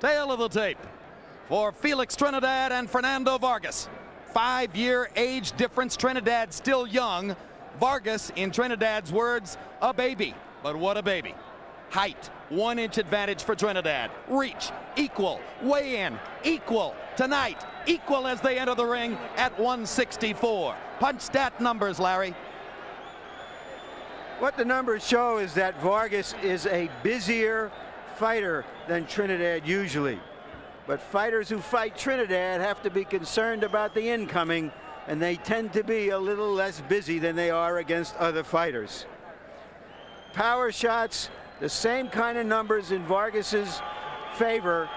Tail of the tape for Felix Trinidad and Fernando Vargas. 5-year age difference. Trinidad still young. Vargas, in Trinidad's words, a baby. But what a baby. Height, 1 inch advantage for Trinidad. Reach, equal. Weigh-in, equal. Tonight, equal as they enter the ring at 164. Punch stat numbers, Larry. What the numbers show is that Vargas is a busier fighter than Trinidad usually. But fighters who fight Trinidad have to be concerned about the incoming, and they tend to be a little less busy than they are against other fighters. Power shots, the same kind of numbers in Vargas's favor.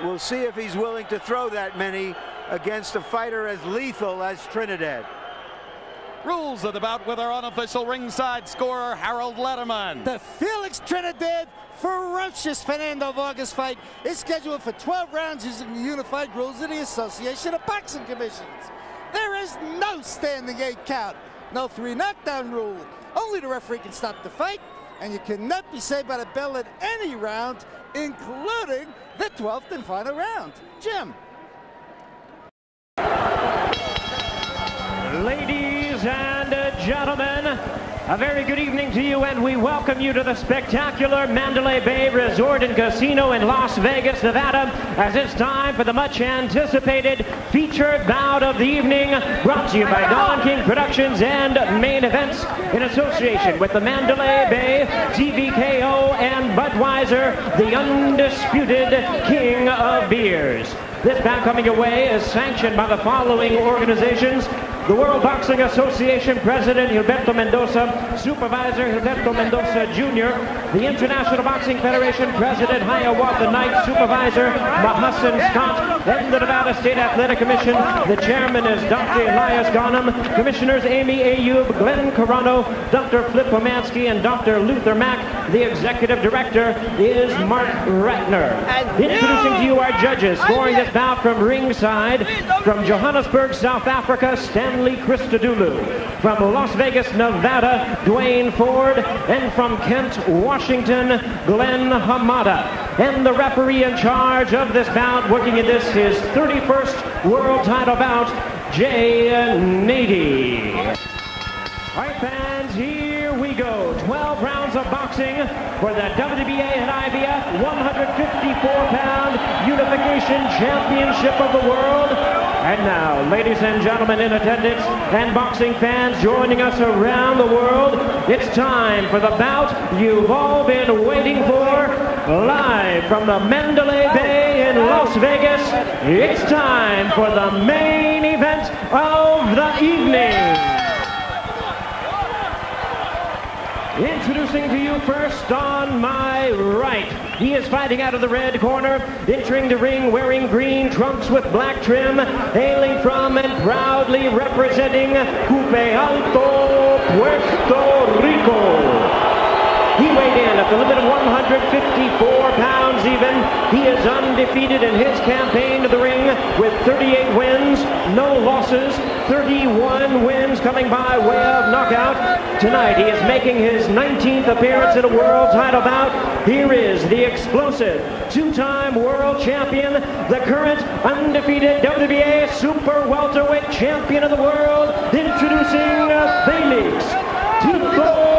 We'll see if he's willing to throw that many against a fighter as lethal as Trinidad. Rules of the bout with our unofficial ringside scorer, Harold Letterman. The Felix Trinidad ferocious Fernando Vargas fight is scheduled for 12 rounds using the unified rules of the Association of Boxing Commissions. There is no standing 8 count, no 3 knockdown rule. Only the referee can stop the fight, and you cannot be saved by the bell at any round, including the 12th and final round. Jim. Ladies and gentlemen, a very good evening to you, and we welcome you to the spectacular Mandalay Bay Resort and Casino in Las Vegas, Nevada, as it's time for the much anticipated featured bout of the evening, brought to you by Don King Productions and Main Events in association with the Mandalay Bay, TVKO, and Budweiser, the undisputed king of beers. This bout coming your way is sanctioned by the following organizations: the World Boxing Association President Gilberto Mendoza, Supervisor Gilberto Mendoza Jr., the International Boxing Federation President Hiawatha Knight, Supervisor Mahassan Scott, and the Nevada State Athletic Commission. The chairman is Dr. Elias Ghanem, Commissioners Amy Ayub, Glenn Carano, Dr. Flip Pomansky, and Dr. Luther Mack. The Executive Director is Mark Ratner. Introducing to you our judges, scoring this bout from ringside, from Johannesburg, South Africa, Stanley Christodoulou. From Las Vegas, Nevada, Dwayne Ford. And from Kent, Washington, Glenn Hamada. And the referee in charge of this bout, working in this his 31st world title bout, Jay Nady. All right, fans, here we go. 12 rounds of boxing for the WBA and IBF 154-pound Unification Championship of the World. And now, ladies and gentlemen in attendance and boxing fans joining us around the world, it's time for the bout you've all been waiting for. Live from the Mandalay Bay in Las Vegas, it's time for the main event of the evening. Introducing to you first on my right, he is fighting out of the red corner, entering the ring wearing green trunks with black trim, hailing from and proudly representing Coupe Alto, Puerto Rico. He weighed in at the limit of 154 pounds even. He is undefeated in his campaign to the ring with 38 wins, no losses, 31 wins coming by way of knockout. Tonight he is making his 19th appearance in a world title bout. Here is the explosive 2-time world champion, the current undefeated WBA super welterweight champion of the world, introducing Felix Trinidad.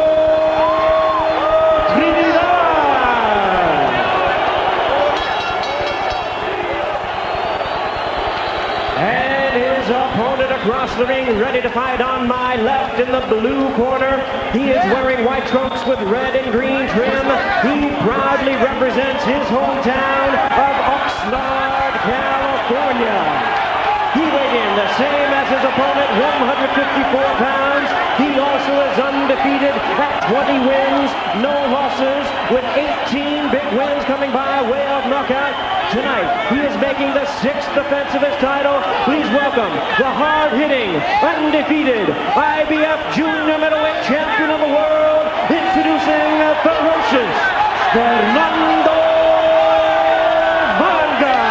Opponent across the ring, ready to fight on my left in the blue corner. He is wearing white trunks with red and green trim. He proudly represents his hometown of Oxnard, California. He weighed in the same as his opponent, 154 pounds. He also is undefeated at 20 wins, no losses, with 18 big wins coming by way of knockout. Tonight, he is making the 6th defense of his title. Please welcome the hard-hitting, undefeated IBF Junior Middleweight Champion of the World, introducing ferocious Fernando Vargas.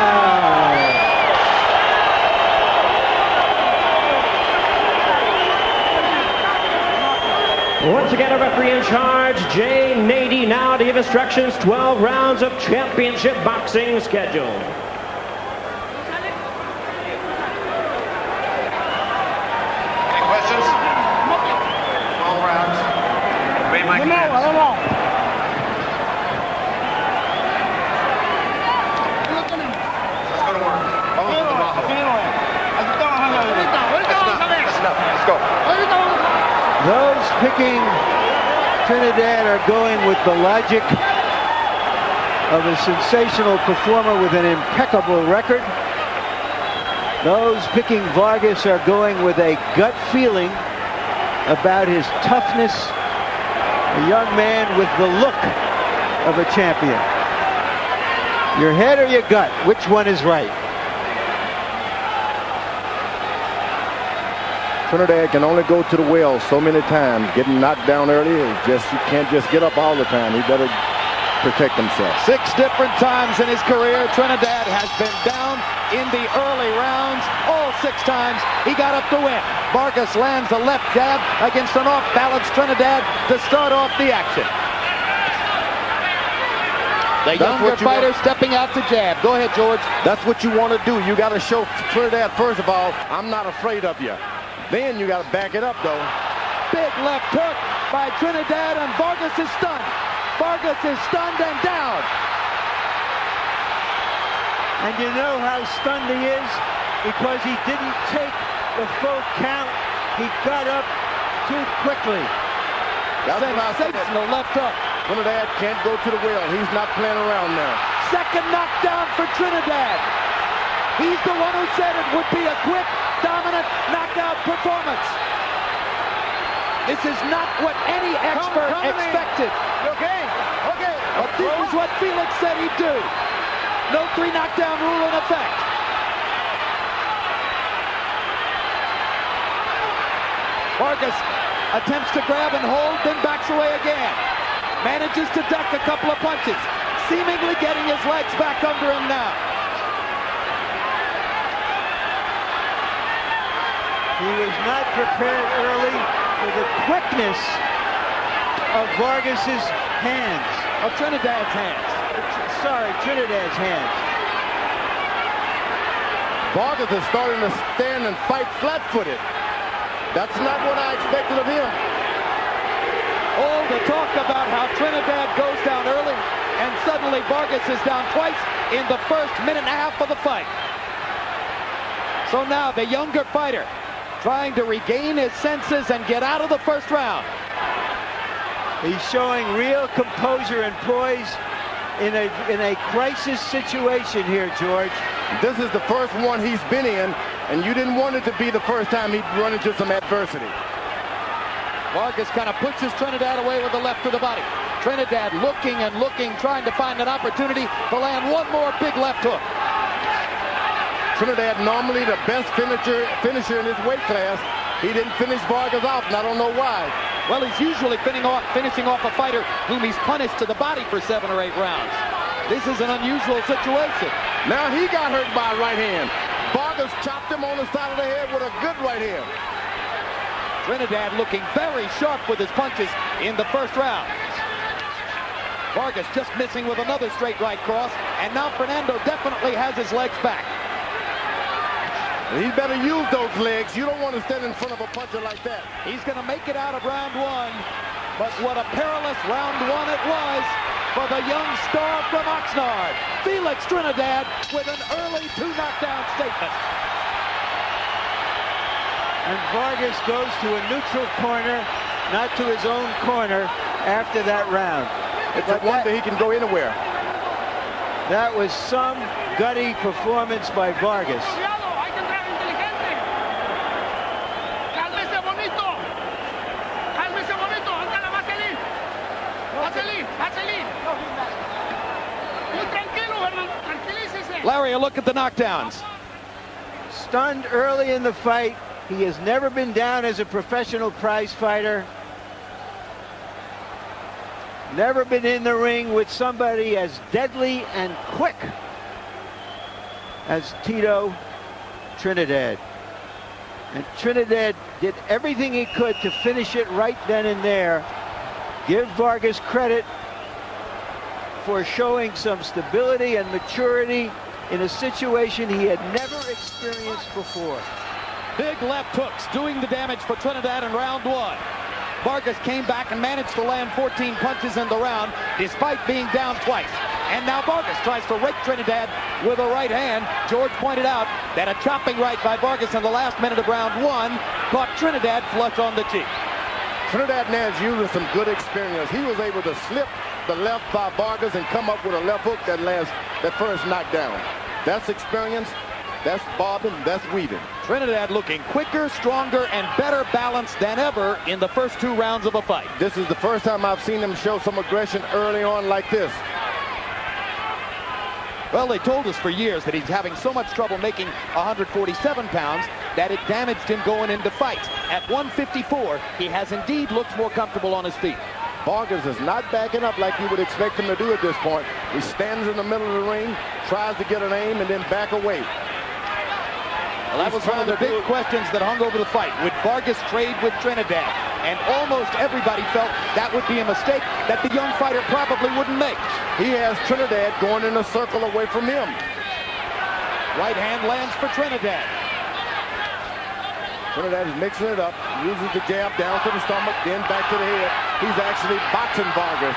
Once again, a referee in charge Sarge J. Nady now to give instructions. 12 rounds of championship boxing schedule. Any questions? 12 rounds. Obey my commands. Let's go to work. Let's go. Those picking Trinidad are going with the logic of a sensational performer with an impeccable record. Those picking Vargas are going with a gut feeling about his toughness. A young man with the look of a champion. Your head or your gut, which one is right? Trinidad can only go to the well so many times. Getting knocked down early is just, you can't just get up all the time. He better protect himself. 6 different times in his career, Trinidad has been down in the early rounds. All 6 times he got up to win. Vargas lands a left jab against an off-balance Trinidad to start off the action. The younger fighter stepping out to jab. Go ahead, George. That's what you want to do. You got to show Trinidad, first of all, I'm not afraid of you. Then you got to back it up, though. Big left hook by Trinidad, and Vargas is stunned. Vargas is stunned and down. And you know how stunned he is? Because he didn't take the full count. He got up too quickly. Sensational left hook. Trinidad can't go to the well. He's not playing around now. Second knockdown for Trinidad. He's the one who said it would be a quick, dominant knockout performance. This is not what any expert expected. Okay. But this is what Felix said he'd do. No 3 knockdown rule in effect. Vargas attempts to grab and hold, then backs away again. Manages to duck a couple of punches, seemingly getting his legs back under him now. He was not prepared early for the quickness of Vargas's hands. Of Trinidad's hands. Sorry, Trinidad's hands. Vargas is starting to stand and fight flat-footed. That's not what I expected of him. All the talk about how Trinidad goes down early, and suddenly Vargas is down twice in the first minute and a half of the fight. So now the younger fighter trying to regain his senses and get out of the first round. He's showing real composure and poise in a crisis situation here, George. This is the first one he's been in, and you didn't want it to be the first time he'd run into some adversity. Vargas kind of pushes Trinidad away with the left to the body. Trinidad looking and looking, trying to find an opportunity to land one more big left hook. Trinidad normally the best finisher in his weight class. He didn't finish Vargas off, and I don't know why. Well, he's usually finishing off a fighter whom he's punished to the body for 7 or 8 rounds. This is an unusual situation. Now he got hurt by a right hand. Vargas chopped him on the side of the head with a good right hand. Trinidad looking very sharp with his punches in the first round. Vargas just missing with another straight right cross, and now Fernando definitely has his legs back. And he better use those legs. You don't want to stand in front of a puncher like that. He's going to make it out of round 1, but what a perilous round 1 it was for the young star from Oxnard, Felix Trinidad, with an early 2 knockdown statement. And Vargas goes to a neutral corner, not to his own corner after that round. It's a wonder he can go anywhere. That was some gutty performance by Vargas. Larry, a look at the knockdowns. Stunned early in the fight. He has never been down as a professional prize fighter. Never been in the ring with somebody as deadly and quick as Tito Trinidad. And Trinidad did everything he could to finish it right then and there. Give Vargas credit for showing some stability and maturity in a situation he had never experienced before. Big left hooks doing the damage for Trinidad in round one. Vargas came back and managed to land 14 punches in the round despite being down twice. And now Vargas tries to rake Trinidad with a right hand. George pointed out that a chopping right by Vargas in the last minute of round one caught Trinidad flush on the cheek. Trinidad Nash using some good experience. He was able to slip the left by Vargas and come up with a left hook that lands that first knockdown. That's experience. That's bobbing, that's weaving. Trinidad looking quicker, stronger, and better balanced than ever in the first two rounds of a fight. This is the first time I've seen him show some aggression early on like this. Well, they told us for years that he's having so much trouble making 147 pounds that it damaged him going into fights. At 154, he has indeed looked more comfortable on his feet. Vargas is not backing up like you would expect him to do at this point. He stands in the middle of the ring, tries to get an aim, and then back away. Well, that was one of the big questions that hung over the fight. Would Vargas trade with Trinidad? And almost everybody felt that would be a mistake that the young fighter probably wouldn't make. He has Trinidad going in a circle away from him. Right hand lands for Trinidad. Trinidad is mixing it up, uses the jab down to the stomach, then back to the head. He's actually boxing Vargas.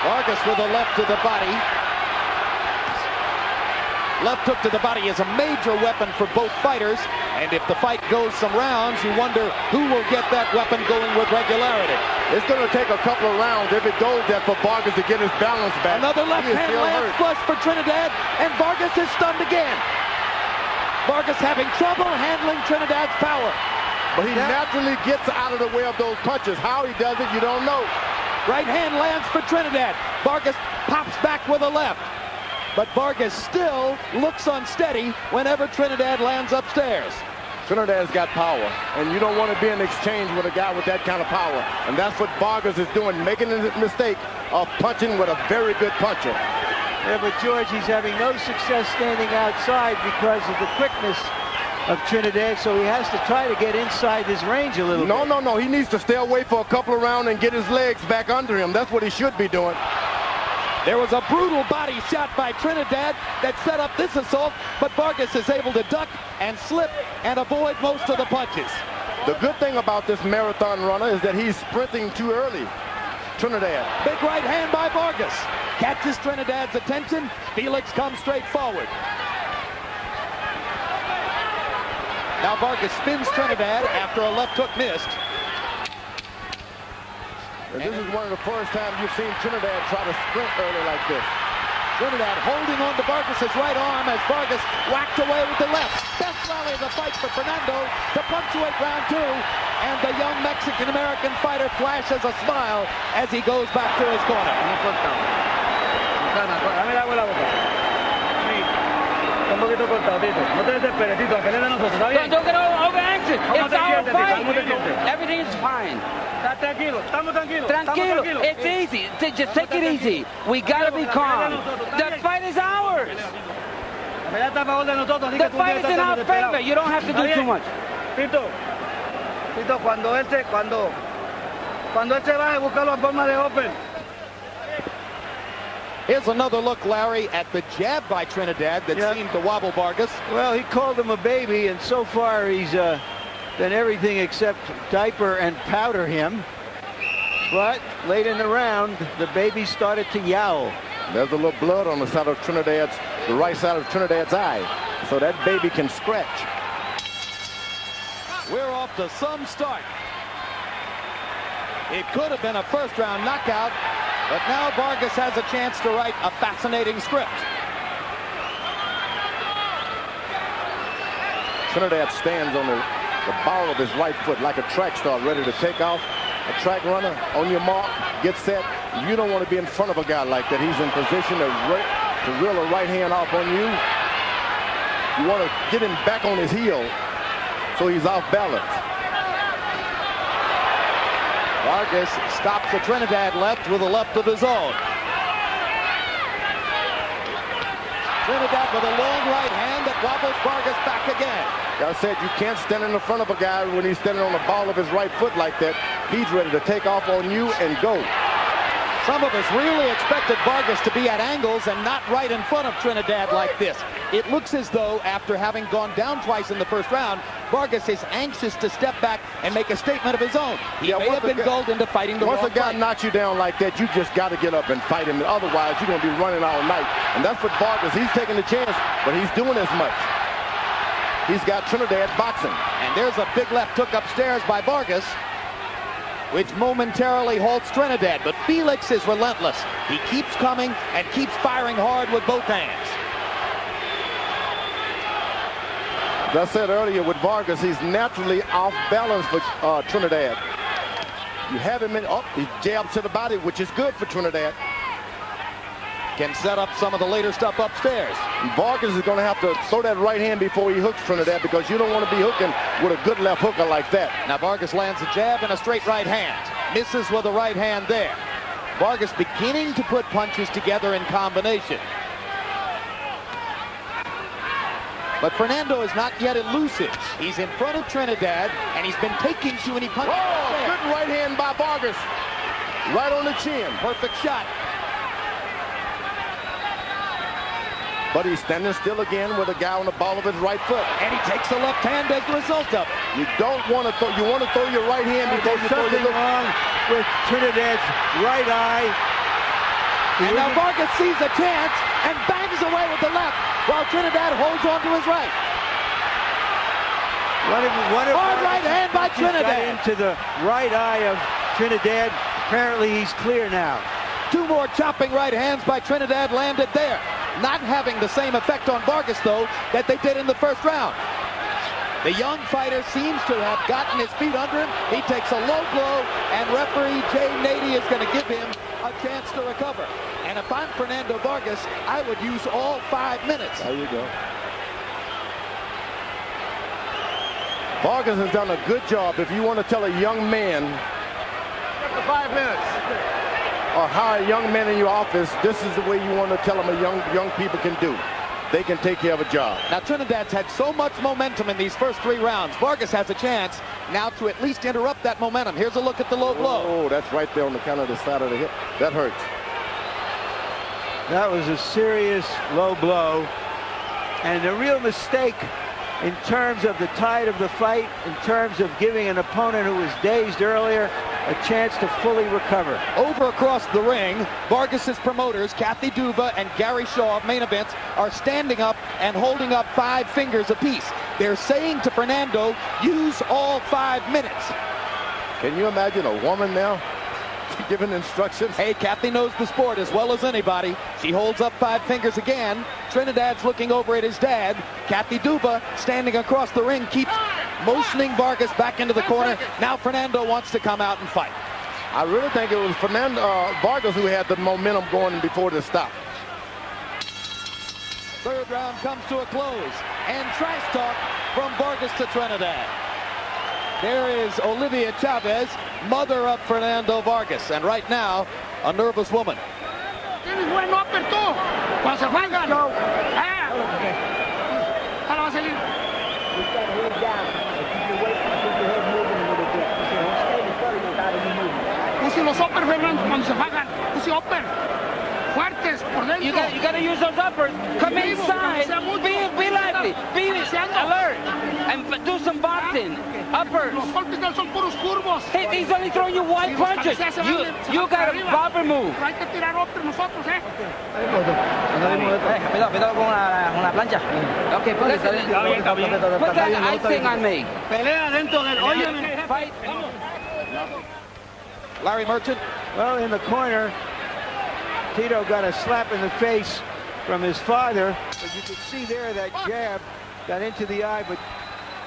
Vargas with a left to the body. Left hook to the body is a major weapon for both fighters. And if the fight goes some rounds, you wonder who will get that weapon going with regularity. It's going to take a couple of rounds if it goes there for Vargas to get his balance back. Another left hand lands flush for Trinidad, and Vargas is stunned again. Vargas having trouble handling Trinidad's power. But he naturally gets out of the way of those punches. How he does it, you don't know. Right hand lands for Trinidad. Vargas pops back with a left. But Vargas still looks unsteady whenever Trinidad lands upstairs. Trinidad's got power, and you don't want to be in exchange with a guy with that kind of power. And that's what Vargas is doing, making a mistake of punching with a very good puncher. Yeah, but George, he's having no success standing outside because of the quickness of Trinidad, so he has to try to get inside his range a little bit. No. He needs to stay away for a couple of rounds and get his legs back under him. That's what he should be doing. There was a brutal body shot by Trinidad that set up this assault, but Vargas is able to duck and slip and avoid most of the punches. The good thing about this marathon runner is that he's sprinting too early. Trinidad. Big right hand by Vargas. Catches Trinidad's attention. Felix comes straight forward. Now Vargas spins Trinidad after a left hook missed. And this is one of the first times you've seen Trinidad try to sprint early like this. Trinidad holding on to Vargas' right arm as Vargas whacked away with the left. Best rally of the fight for Fernando to punctuate round two. And the young Mexican-American fighter flashes a smile as he goes back to his corner. Un poquito cortado, Tito. No te desesperes, Tito. La pelea de nosotros, ¿está bien? Don't get over anxious. It's our fight. ¿Cómo te sientes? Everything is fine. Está tranquilo, estamos tranquilos. Tranquilo. It's easy. Just take it easy. We gotta be calm. The fight is ours. La pelea está a favor de nosotros, así que The tú fight tienes is que in estar our desesperado. favor. You don't have to do too much. Tito, cuando él se baje, busca la forma de open. Here's another look, Larry, at the jab by Trinidad that seemed to wobble Vargas. Well, he called him a baby, and so far he's done everything except diaper and powder him. But late in the round, the baby started to yowl. There's a little blood on the side of the right side of Trinidad's eye. So that baby can scratch. We're off to some start. It could have been a first round knockout, but now Vargas has a chance to write a fascinating script. Trinidad stands on the ball of his right foot like a track star ready to take off. A track runner, on your mark, get set. You don't want to be in front of a guy like that. He's in position to reel a right hand off on you. You want to get him back on his heel so he's off balance. Vargas stops the Trinidad left with a left of his own. Trinidad with a long right hand that wobbles Vargas back again. I said you can't stand in the front of a guy when he's standing on the ball of his right foot like that. He's ready to take off on you and go. Some of us really expected Vargas to be at angles and not right in front of Trinidad like this. It looks as though, after having gone down twice in the first round, Vargas is anxious to step back and make a statement of his own. He may have been gulled into fighting the wrong fight. Once a guy knocks you down like that, you just got to get up and fight him. Otherwise, you're going to be running all night. And that's what Vargas, he's taking the chance, but he's doing as much. He's got Trinidad boxing. And there's a big left hook upstairs by Vargas, which momentarily halts Trinidad. But Felix is relentless. He keeps coming and keeps firing hard with both hands. As I said earlier, with Vargas, he's naturally off balance for Trinidad. You have him in, he jabs to the body, which is good for Trinidad. Can set up some of the later stuff upstairs. And Vargas is going to have to throw that right hand before he hooks Trinidad, because you don't want to be hooking with a good left hooker like that. Now Vargas lands a jab and a straight right hand. Misses with a right hand there. Vargas beginning to put punches together in combination. But Fernando is not yet elusive. He's in front of Trinidad, and he's been taking too many punches. Oh, good right hand by Vargas. Right on the chin. Perfect shot. But he's standing still again with a guy on the ball of his right foot. And he takes the left hand as a result of it. You don't want to throw, you want to throw your right hand before you throw your left. Wrong with Trinidad's right eye. And now Vargas sees a chance and bangs away with the left, while Trinidad holds on to his right. Hard right hand by Trinidad. Got into the right eye of Trinidad. Apparently he's clear now. Two more chopping right hands by Trinidad landed there. Not having the same effect on Vargas, though, that they did in the first round. The young fighter seems to have gotten his feet under him. He takes a low blow, and referee Jay Nady is going to give him a chance to recover. And if I'm Fernando Vargas, I would use all 5 minutes. There you go. Vargas has done a good job. If you want to tell a young man, After 5 minutes. or hire a young man in your office, this is the way you want to tell them young people can do. They can take care of a job. Now Trinidad's had so much momentum in these first 3 rounds. Vargas has a chance now to at least interrupt that momentum. Here's a look at the low blow. Oh, that's right there on the kind of the side of the hip. That hurts. That was a serious low blow. And the real mistake in terms of the tide of the fight, in terms of giving an opponent who was dazed earlier a chance to fully recover. Over across the ring, Vargas's promoters, Kathy Duva and Gary Shaw of Main Events, are standing up and holding up 5 fingers apiece. They're saying to Fernando, use all 5 minutes. Can you imagine a woman now giving instructions? Hey, Kathy knows the sport as well as anybody. She holds up 5 fingers again. Trinidad's looking over at his dad. Kathy Duva, standing across the ring, keeps motioning Vargas back into the corner. Now Fernando wants to come out and fight. I really think it was Vargas who had the momentum going before the stop. 3rd round comes to a close. And trash talk from Vargas to Trinidad. There is Olivia Chavez, mother of Fernando Vargas, and right now, a nervous woman. Tienes buen upper tú. Cuando se juegan. Ahora va a salir. Puse los uppers, Fernando, cuando se juegan. Puse upper. Fuertes por dentro. You got to use those uppers. Come inside. Be lively. Be alert. And do some boxing. Uppers. Los golpes de él son puros curvos. He's only throwing you wide punches. You got a proper move. Hay que tirar upper nosotros, Cuidado con la plancha. Okay, put that icing on me. Pelea dentro del hoyo. Fight. Larry Merchant. Well, in the corner, Tito got a slap in the face from his father, but you can see there that jab got into the eye, but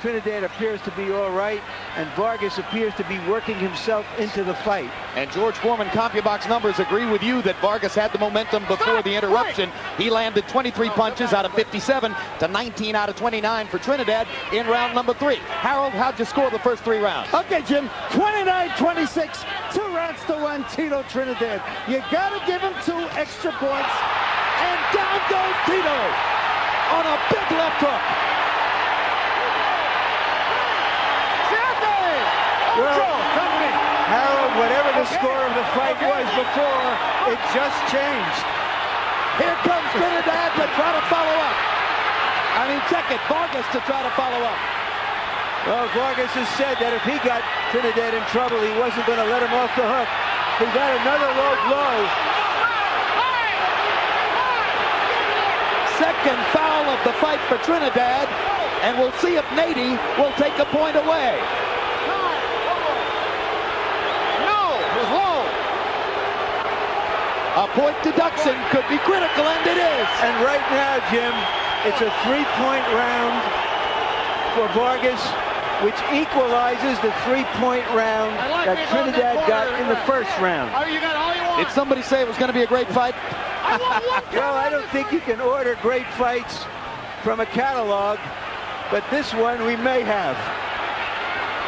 Trinidad appears to be all right, and Vargas appears to be working himself into the fight. And George Foreman CompuBox numbers agree with you that Vargas had the momentum before the interruption. He landed 23 punches out of 57 to 19 out of 29 for Trinidad in round number 3. Harold, how'd you score the first 3 rounds? Okay, Jim, 29-26, 2 rounds to 1, Tito Trinidad. You gotta give him 2 extra points, and down goes Tito. on a big left hook. Well, Harold, whatever the score of the fight was before, it just changed. Here comes Trinidad to try to follow up. Check it, Vargas to try to follow up. Well, Vargas has said that if he got Trinidad in trouble, he wasn't going to let him off the hook. He got another low blow. Second foul of the fight for Trinidad, and we'll see if Nady will take a point away. A point deduction could be critical, and it is. And right now, Jim, it's a 3-point round for Vargas, which equalizes the 3-point round that Trinidad got in the first round. Did somebody say it was going to be a great fight? Well, I don't think you can order great fights from a catalog, but this one we may have.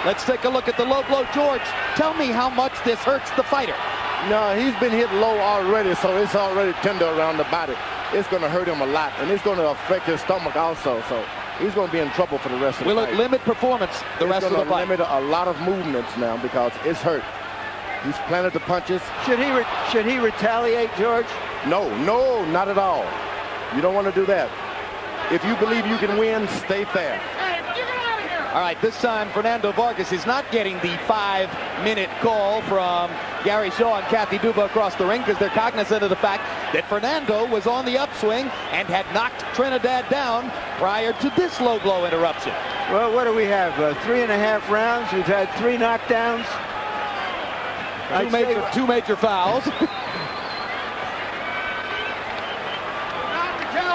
Let's take a look at the low blow. George, tell me how much this hurts the fighter. No, he's been hit low already, so it's already tender around the body. It's going to hurt him a lot, and it's going to affect his stomach also. So he's going to be in trouble for the rest of the fight. Will it limit performance the rest of the fight? Limit a lot of movements now because it's hurt. He's planted the punches. Should he retaliate, George? No, not at all. You don't want to do that. If you believe you can win, stay fair. All right, this time Fernando Vargas is not getting the 5-minute call from Gary Shaw and Kathy Duba across the ring because they're cognizant of the fact that Fernando was on the upswing and had knocked Trinidad down prior to this low blow interruption. Well, what do we have? 3.5 rounds. We've had 3 knockdowns. Two major fouls.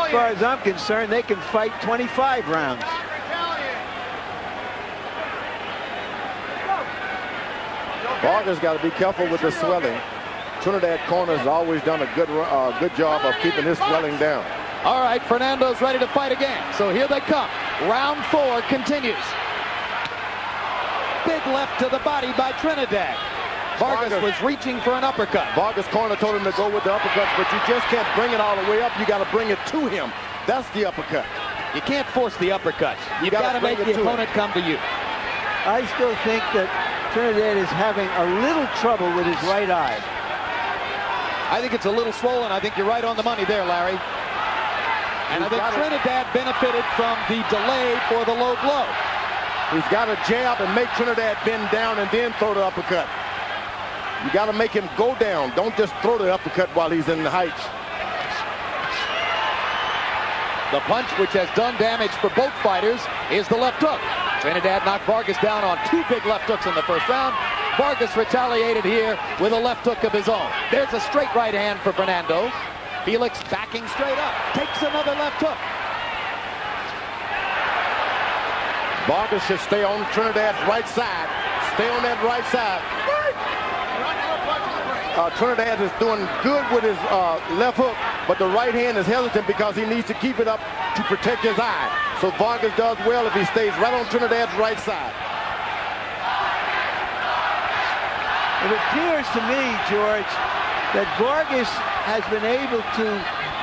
As far as I'm concerned, they can fight 25 rounds. Vargas got to be careful with the swelling. Trinidad corner has always done a good job of keeping his swelling down. All right, Fernando's ready to fight again. So here they come. Round 4 continues. Big left to the body by Trinidad. Vargas was reaching for an uppercut. Vargas' corner told him to go with the uppercut, but you just can't bring it all the way up. You got to bring it to him. That's the uppercut. You can't force the uppercut. You've got to make the opponent come to you. I still think that Trinidad is having a little trouble with his right eye. I think it's a little swollen. I think you're right on the money there, Larry. And I think Trinidad benefited from the delay for the low blow. He's got to jab and make Trinidad bend down and then throw the uppercut. You got to make him go down. Don't just throw the uppercut while he's in the heights. The punch, which has done damage for both fighters, is the left hook. Trinidad knocked Vargas down on 2 big left hooks in the first round. Vargas retaliated here with a left hook of his own. There's a straight right hand for Fernando. Felix backing straight up. Takes another left hook. Vargas should stay on Trinidad's right side. Stay on that right side. Trinidad is doing good with his left hook, but the right hand is hesitant because he needs to keep it up to protect his eye. So Vargas does well if he stays right on Trinidad's right side. It appears to me, George, that Vargas has been able to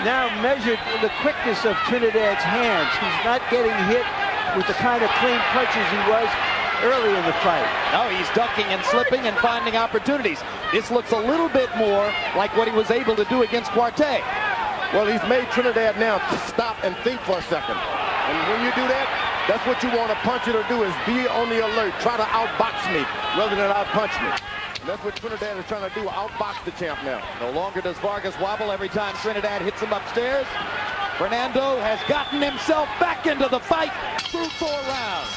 now measure the quickness of Trinidad's hands. He's not getting hit with the kind of clean punches he was early in the fight. No, he's ducking and slipping and finding opportunities. This looks a little bit more like what he was able to do against Quartey. Well, he's made Trinidad now stop and think for a second. And when you do that, that's what you want a puncher to do, is be on the alert. Try to outbox me rather than outpunch me. And that's what Trinidad is trying to do, outbox the champ now. No longer does Vargas wobble every time Trinidad hits him upstairs. Fernando has gotten himself back into the fight through 4 rounds.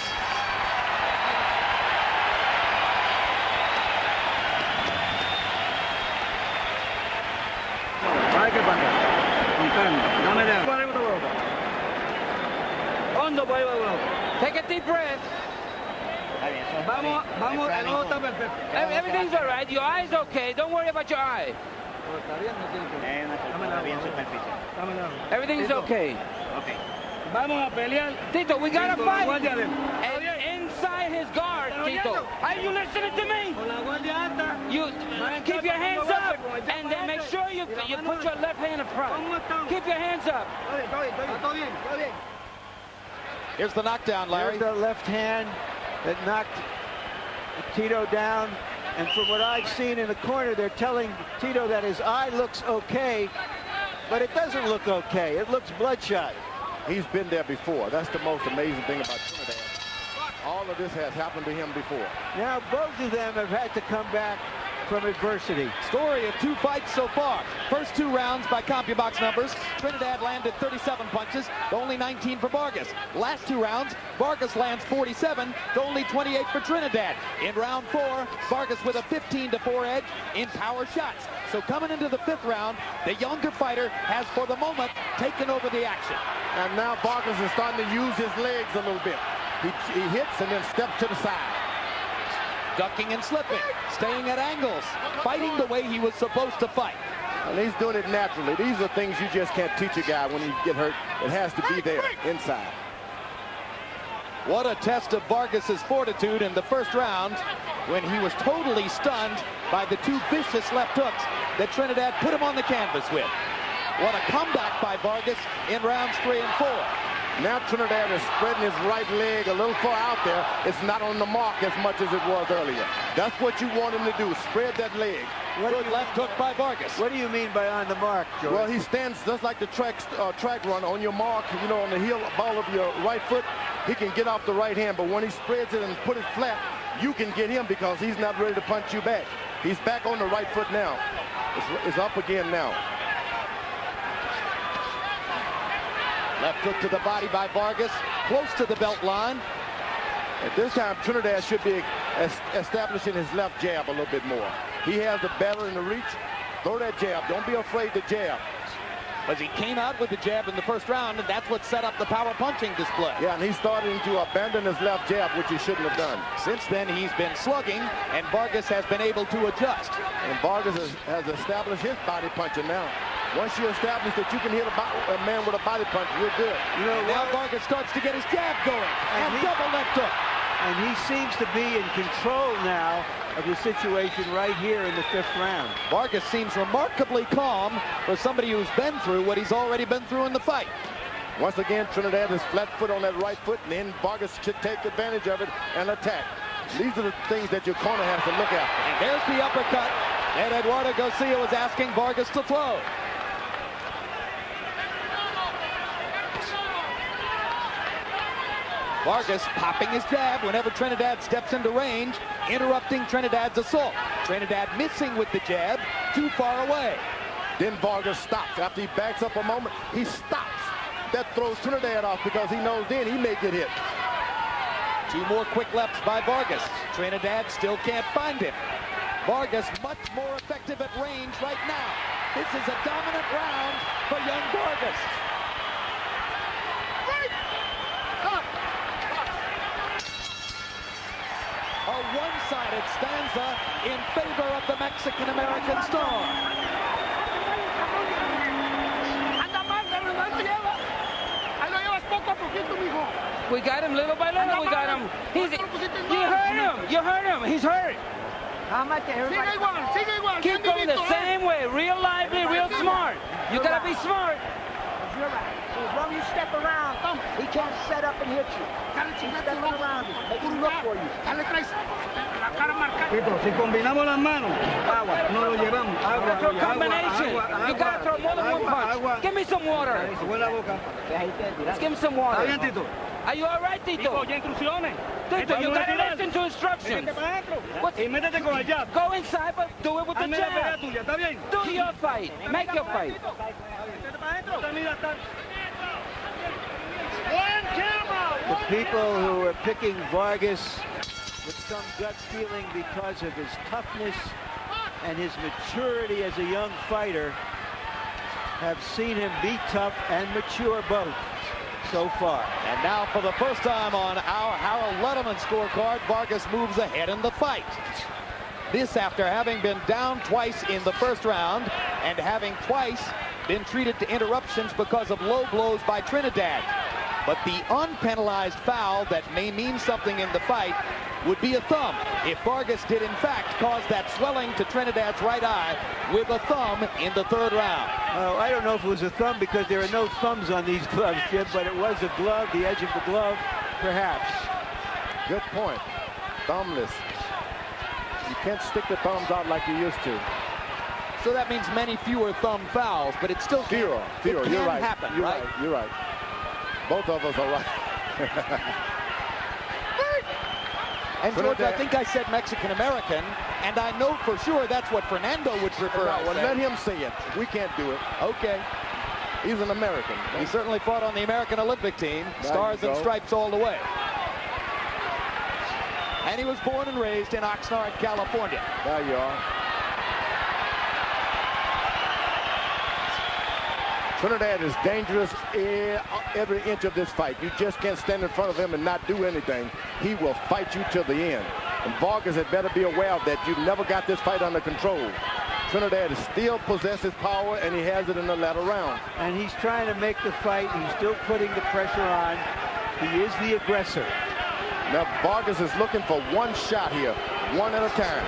Take a deep breath. Everything's all right. Your eye's okay. Don't worry about your eye. Everything's okay. Tito, we gotta fight. And inside his guard, Tito. Are you listening to me? You keep your hands up, and then make sure you put your left hand in front. Keep your hands up. Here's the knockdown, Larry. Here's the left hand that knocked Tito down. And from what I've seen in the corner, they're telling Tito that his eye looks okay, but it doesn't look okay. It looks bloodshot. He's been there before. That's the most amazing thing about Trinidad. All of this has happened to him before. Now both of them have had to come back from adversity. Story of 2 fights so far. First 2 rounds by CompuBox numbers. Trinidad landed 37 punches, to only 19 for Vargas. Last 2 rounds, Vargas lands 47, to only 28 for Trinidad. In round 4, Vargas with a 15-4 edge in power shots. So coming into the 5th round, the younger fighter has, for the moment, taken over the action. And now Vargas is starting to use his legs a little bit. He hits and then steps to the side. Ducking and slipping, staying at angles, fighting the way he was supposed to fight. And he's doing it naturally. These are things you just can't teach a guy when he get hurt. It has to be there, inside. What a test of Vargas's fortitude in the first round when he was totally stunned by the 2 vicious left hooks that Trinidad put him on the canvas with. What a comeback by Vargas in rounds 3 and 4. Now Trinidad is spreading his right leg a little far out there. It's not on the mark as much as it was earlier. That's what you want him to do, spread that leg. Good left hook by Vargas. What do you mean by on the mark, George? Well, he stands just like the track run on your mark, you know, on the heel ball of your right foot. He can get off the right hand, but when he spreads it and put it flat, you can get him because he's not ready to punch you back. He's back on the right foot now. It's up again now. Left hook to the body by Vargas, close to the belt line. At this time, Trinidad should be establishing his left jab a little bit more. He has the battle in the reach. Throw that jab. Don't be afraid to jab. But he came out with the jab in the first round, and that's what set up the power punching display. Yeah, and he's starting to abandon his left jab, which he shouldn't have done. Since then, he's been slugging, and Vargas has been able to adjust. And Vargas has established his body punching now. Once you establish that you can hit a man with a body punch, you're good. You know, now Vargas starts to get his jab going, and double left hook. And he seems to be in control now of the situation right here in the 5th round. Vargas seems remarkably calm for somebody who's been through what he's already been through in the fight. Once again, Trinidad is flat foot on that right foot, and then Vargas should take advantage of it and attack. These are the things that your corner has to look after. And there's the uppercut that Eduardo Garcia was asking Vargas to throw. Vargas popping his jab whenever Trinidad steps into range, interrupting Trinidad's assault. Trinidad missing with the jab, too far away. Then Vargas stops. After he backs up a moment, he stops. That throws Trinidad off because he knows then he may get hit. 2 more quick lefts by Vargas. Trinidad still can't find him. Vargas much more effective at range right now. This is a dominant round for young Vargas. A one-sided stanza in favor of the Mexican-American star. We got him little by little. We got him. You hurt him. You hurt him. He's hurt. Keep going the same way. Real lively, real smart. You gotta be smart. You're right. So as long as you step around, he can't set up and hit you. Keep stepping around him. Make him look for you. Si combinamos las manos, agua, no lo llevamos. Agua, Throw combination. You gotta throw more than one punch. Give me some water. Let's give him some water. Are you all right, Tito? Tito, you gotta listen to instructions. Go inside, but do it with the jab. Do your fight. Make your fight. The people who are picking Vargas with some gut feeling because of his toughness and his maturity as a young fighter have seen him be tough and mature both so far. And now for the first time on our Harold Letterman scorecard, Vargas moves ahead in the fight. This after having been down twice in the first round and having twice been treated to interruptions because of low blows by Trinidad. But the unpenalized foul that may mean something in the fight would be a thumb. If Vargas did in fact cause that swelling to Trinidad's right eye with a thumb in the third round. I don't know if it was a thumb because there are no thumbs on these gloves, Jim, but it was a glove, the edge of the glove, perhaps. Good point. Thumbless. You can't stick the thumbs out like you used to. So that means many fewer thumb fouls, but it still Fewer. It can You're right. happen, You're right? You're right. Both of us are right. And George, I think I said Mexican-American, and I know for sure that's what Fernando would prefer. Well, let him say it. We can't do it. Okay. He's an American. He certainly fought on the American Olympic team. Stars and stripes all the way. And he was born and raised in Oxnard, California. There you are. Trinidad is dangerous every inch of this fight. You just can't stand in front of him and not do anything. He will fight you till the end. And Vargas had better be aware of that. You've never got this fight under control. Trinidad still possesses power, and he has it in the latter round. And he's trying to make the fight. He's still putting the pressure on. He is the aggressor. Now, Vargas is looking for one shot here, one at a time.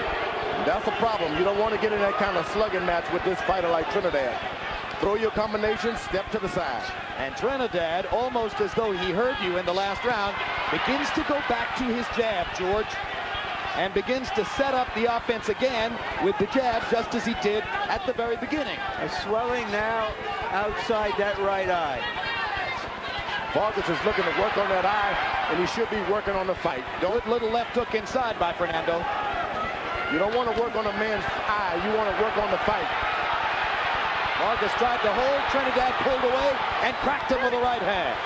And that's a problem. You don't want to get in that kind of slugging match with this fighter like Trinidad. Throw your combination, step to the side. And Trinidad, almost as though he heard you in the last round, begins to go back to his jab, George, and begins to set up the offense again with the jab, just as he did at the very beginning. A swelling now outside that right eye. Vargas is looking to work on that eye, and he should be working on the fight. Good little left hook inside by Fernando. You don't want to work on a man's eye. You want to work on the fight. Vargas tried to hold. Trinidad pulled away and cracked him with a right hand.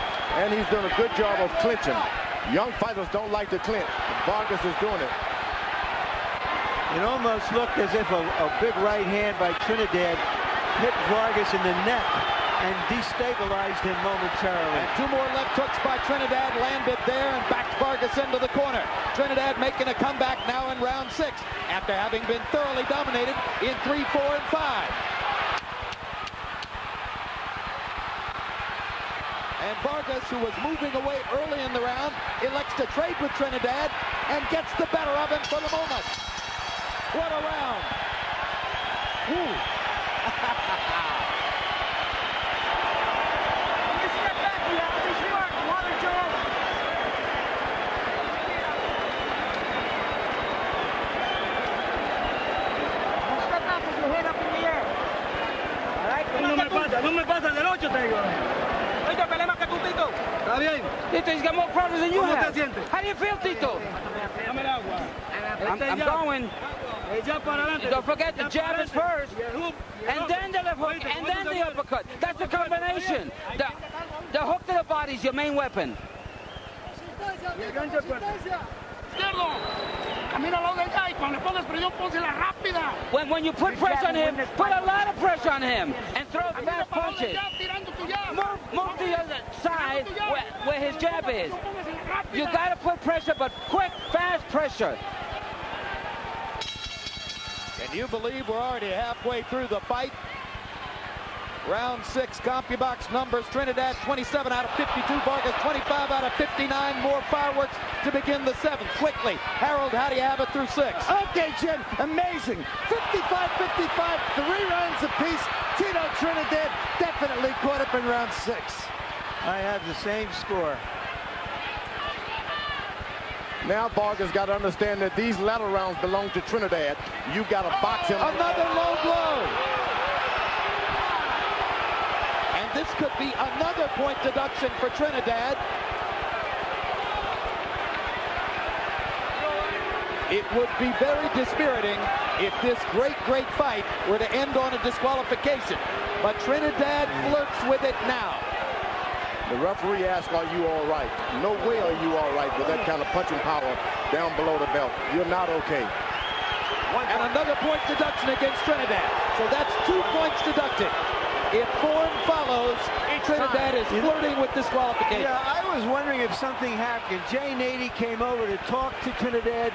And he's done a good job of clinching. Young fighters don't like to clinch. Vargas is doing it. It almost looked as if a big right hand by Trinidad hit Vargas in the neck and destabilized him momentarily. And two more left hooks by Trinidad landed there and backed Vargas into the corner. Trinidad making a comeback now in round 6 after having been thoroughly dominated in 3, 4, and 5. And Vargas, who was moving away early in the round, elects to trade with Trinidad and gets the better of him for the moment. What a round. No me pasa del 8, te digo. Está bien. Tito, he's got more problems than you ¿Cómo have. te sientes? How do you feel, Tito? Dame el agua. I'm going. Ya para adelante. Don't forget the jab is first, and then the left hook, and then the uppercut. That's a combination. The hook to the body is your main weapon. When you put pressure on him, put a lot of pressure on him, and throw fast punches. Move to the other side where his jab is. You got to put pressure, but quick, fast pressure. Can you believe we're already halfway through the fight? Round 6, CompuBox numbers: Trinidad 27 out of 52, Vargas 25 out of 59. More fireworks to begin the 7th. Quickly, Harold, how do you have it through 6? Okay, Jim, amazing. 55-55, 3 rounds apiece. Tito Trinidad definitely caught up in round 6. I have the same score. Now Vargas got to understand that these latter rounds belong to Trinidad. You got to box him. Another low blow. And this could be another point deduction for Trinidad. It would be very dispiriting if this great fight were to end on a disqualification. But Trinidad flirts with it now. The referee asks, are you all right? No way are you all right with that kind of punching power down below the belt. You're not okay. And another point deduction against Trinidad. So that's 2 points deducted. If form follows, Trinidad is flirting with disqualification. Yeah, I was wondering if something happened. Jay Nady came over to talk to Trinidad.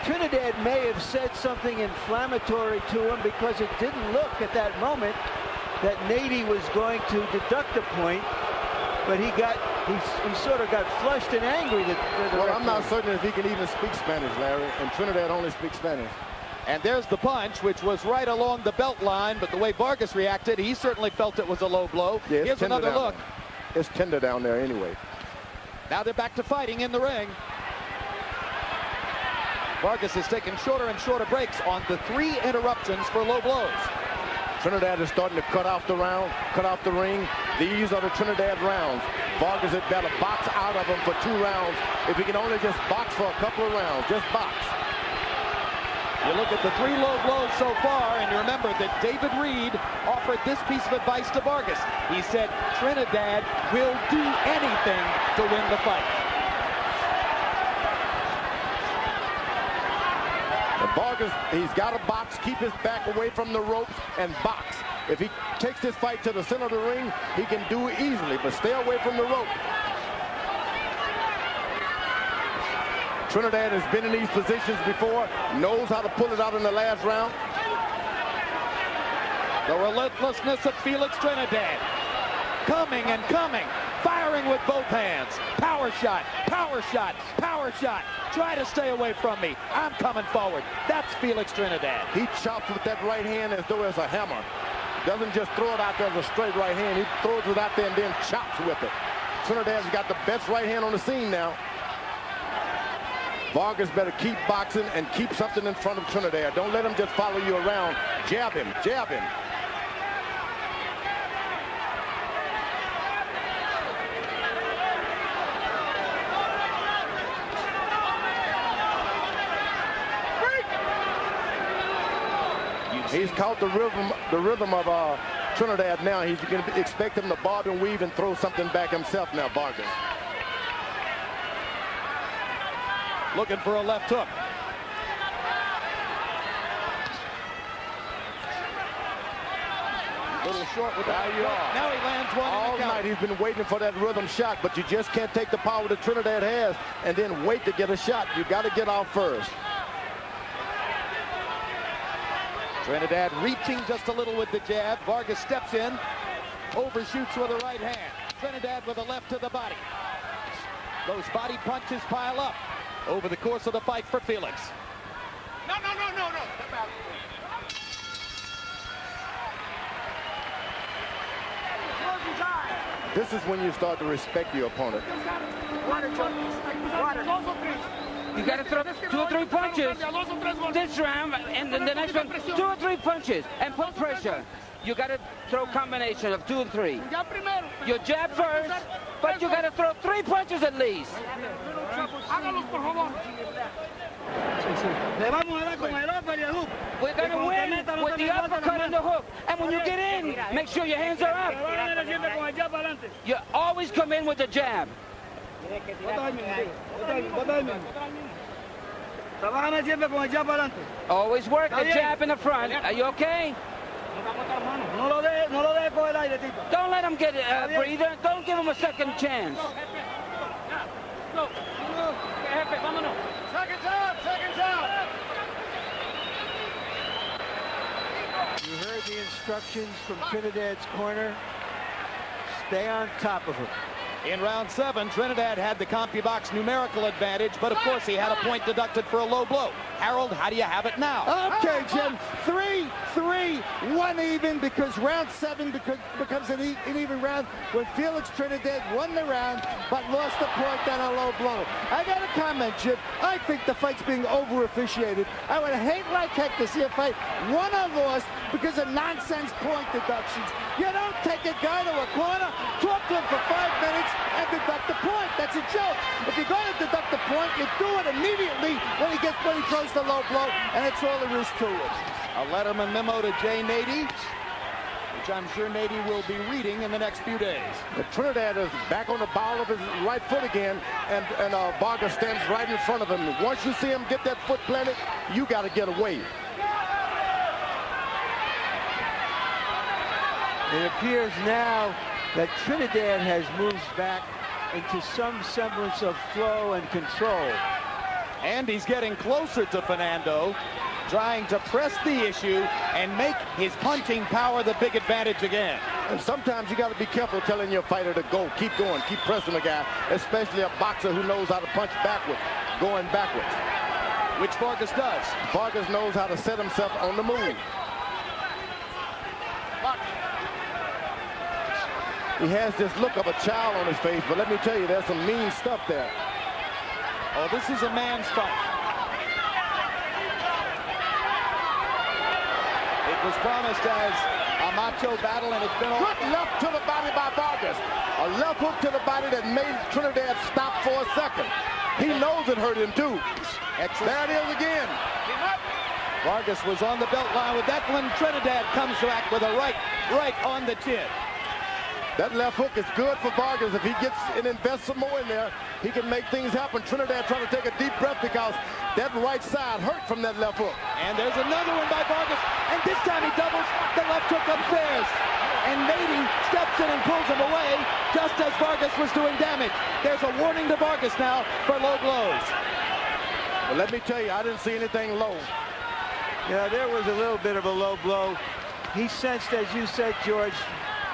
Trinidad may have said something inflammatory to him because it didn't look at that moment that Nady was going to deduct a point. but he sort of got flushed and angry. Well, I'm not certain if he can even speak Spanish, Larry, and Trinidad only speaks Spanish. And there's the punch, which was right along the belt line, but the way Vargas reacted, he certainly felt it was a low blow. Yeah, here's another look. There. It's tender down there anyway. Now they're back to fighting in the ring. Vargas is taking shorter and shorter breaks on the 3 interruptions for low blows. Trinidad is starting to cut off the round, cut off the ring. These are the Trinidad rounds. Vargas had better box out of them for 2 rounds. If he can only just box for a couple of rounds, just box. You look at the 3 low blows so far, and you remember that David Reed offered this piece of advice to Vargas. He said, Trinidad will do anything to win the fight. And Vargas, he's got to box, keep his back away from the ropes, and box. If he takes this fight to the center of the ring, he can do it easily, but stay away from the rope. Trinidad has been in these positions before, knows how to pull it out in the last round. The relentlessness of Felix Trinidad. Coming and coming, firing with both hands. Power shot, power shot, power shot. Try to stay away from me. I'm coming forward. That's Felix Trinidad. He chops with that right hand as though it's a hammer. Doesn't just throw it out there as a straight right hand. He throws it out there and then chops with it. Trinidad's got the best right hand on the scene now. Vargas better keep boxing and keep something in front of Trinidad. Don't let him just follow you around. Jab him, jab him. He's caught the rhythm of Trinidad now. He's going to expect him to bob and weave and throw something back himself now, Vargas. Looking for a left hook. Little short with that. Now he lands one. All night he's been waiting for that rhythm shot, but you just can't take the power that Trinidad has and then wait to get a shot. You got to get off first. Trinidad reaching just a little with the jab. Vargas steps in, overshoots with a right hand. Trinidad with a left to the body. Those body punches pile up over the course of the fight for Felix. No. Step out. This is when you start to respect your opponent. You got to throw 2 or 3 punches this round, and then the next one, 2 or 3 punches, and put pressure. You got to throw a combination of 2 and 3. You jab first, but you got to throw 3 punches at least. We're going to win with the uppercut and the hook. And when you get in, make sure your hands are up. You always come in with the jab. Always work the jab in the front. Are you okay? Don't let him get a breather. Don't give him a second chance. Seconds out. You heard the instructions from Trinidad's corner. Stay on top of him. In round 7, Trinidad had the CompuBox numerical advantage, but of course he had a point deducted for a low blow. Harold, how do you have it now? Okay, Jim. 3-3, 1 even, because round 7 becomes an even round when Felix Trinidad won the round but lost the point on a low blow. I got a comment, Jim. I think the fight's being over-officiated. I would hate like heck to see a fight won or lost because of nonsense point deductions. You don't take a guy to a corner, talk to him for 5 minutes, and deduct the point. That's a joke. If you're going to deduct the point, you do it immediately when he throws the low blow, and it's all there is to it. A Letterman memo to Jay Nady, which I'm sure Nady will be reading in the next few days. Trinidad is back on the ball of his right foot again, and Vargas stands right in front of him. Once you see him get that foot planted, you got to get away. It appears now that Trinidad has moved back into some semblance of flow and control. And he's getting closer to Fernando, trying to press the issue and make his punching power the big advantage again. And sometimes you got to be careful telling your fighter to go. Keep going. Keep pressing the guy, especially a boxer who knows how to punch backwards, going backwards. Which Vargas does. Vargas knows how to set himself on the move. He has this look of a child on his face, but let me tell you, there's some mean stuff there. Oh, this is a man's fight. It was promised as a macho battle, and it's been all... Good left to the body by Vargas. A left hook to the body that made Trinidad stop for a second. He knows it hurt him, too. There it is again. Vargas was on the belt line with that one. Trinidad comes back with a right on the chin. That left hook is good for Vargas. If he gets and invests some more in there, he can make things happen. Trinidad trying to take a deep breath because that right side hurt from that left hook. And there's another one by Vargas, and this time he doubles the left hook upstairs. And Nady steps in and pulls him away just as Vargas was doing damage. There's a warning to Vargas now for low blows. Well, let me tell you, I didn't see anything low. Yeah, there was a little bit of a low blow. He sensed, as you said, George,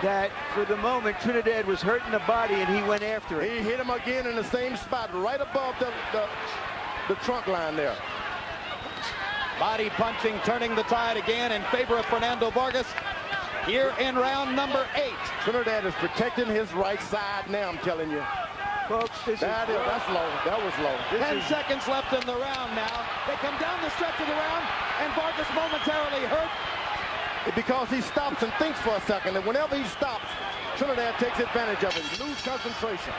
that for the moment Trinidad was hurting the body and he went after it. He hit him again in the same spot, right above the trunk line there. Body punching, turning the tide again in favor of Fernando Vargas here in round number 8. Trinidad is protecting his right side now, I'm telling you. Folks, that's low. That was low. 10 seconds left in the round now. They come down the stretch of the round, and Vargas momentarily hurt. Because he stops and thinks for a second, and whenever he stops, Trinidad takes advantage of it. Lose concentration.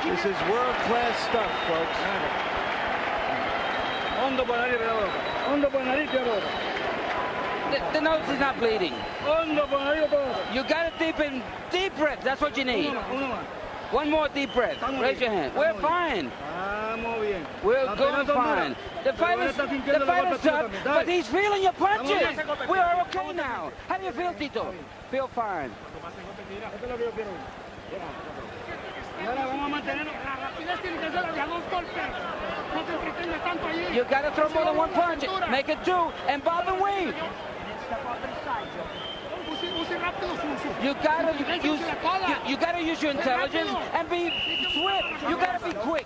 This is world-class stuff, folks. The nose is not bleeding. You got to deep breath. That's what you need. One more deep breath. Raise your hand. We're fine. We're going fine. The fight is tough, but he's feeling your punches. We are okay now. How do you feel, Tito? Feel fine. You got to throw more than one punch. Make it 2 and bob and weave. You gotta use your intelligence and be swift. You gotta be quick.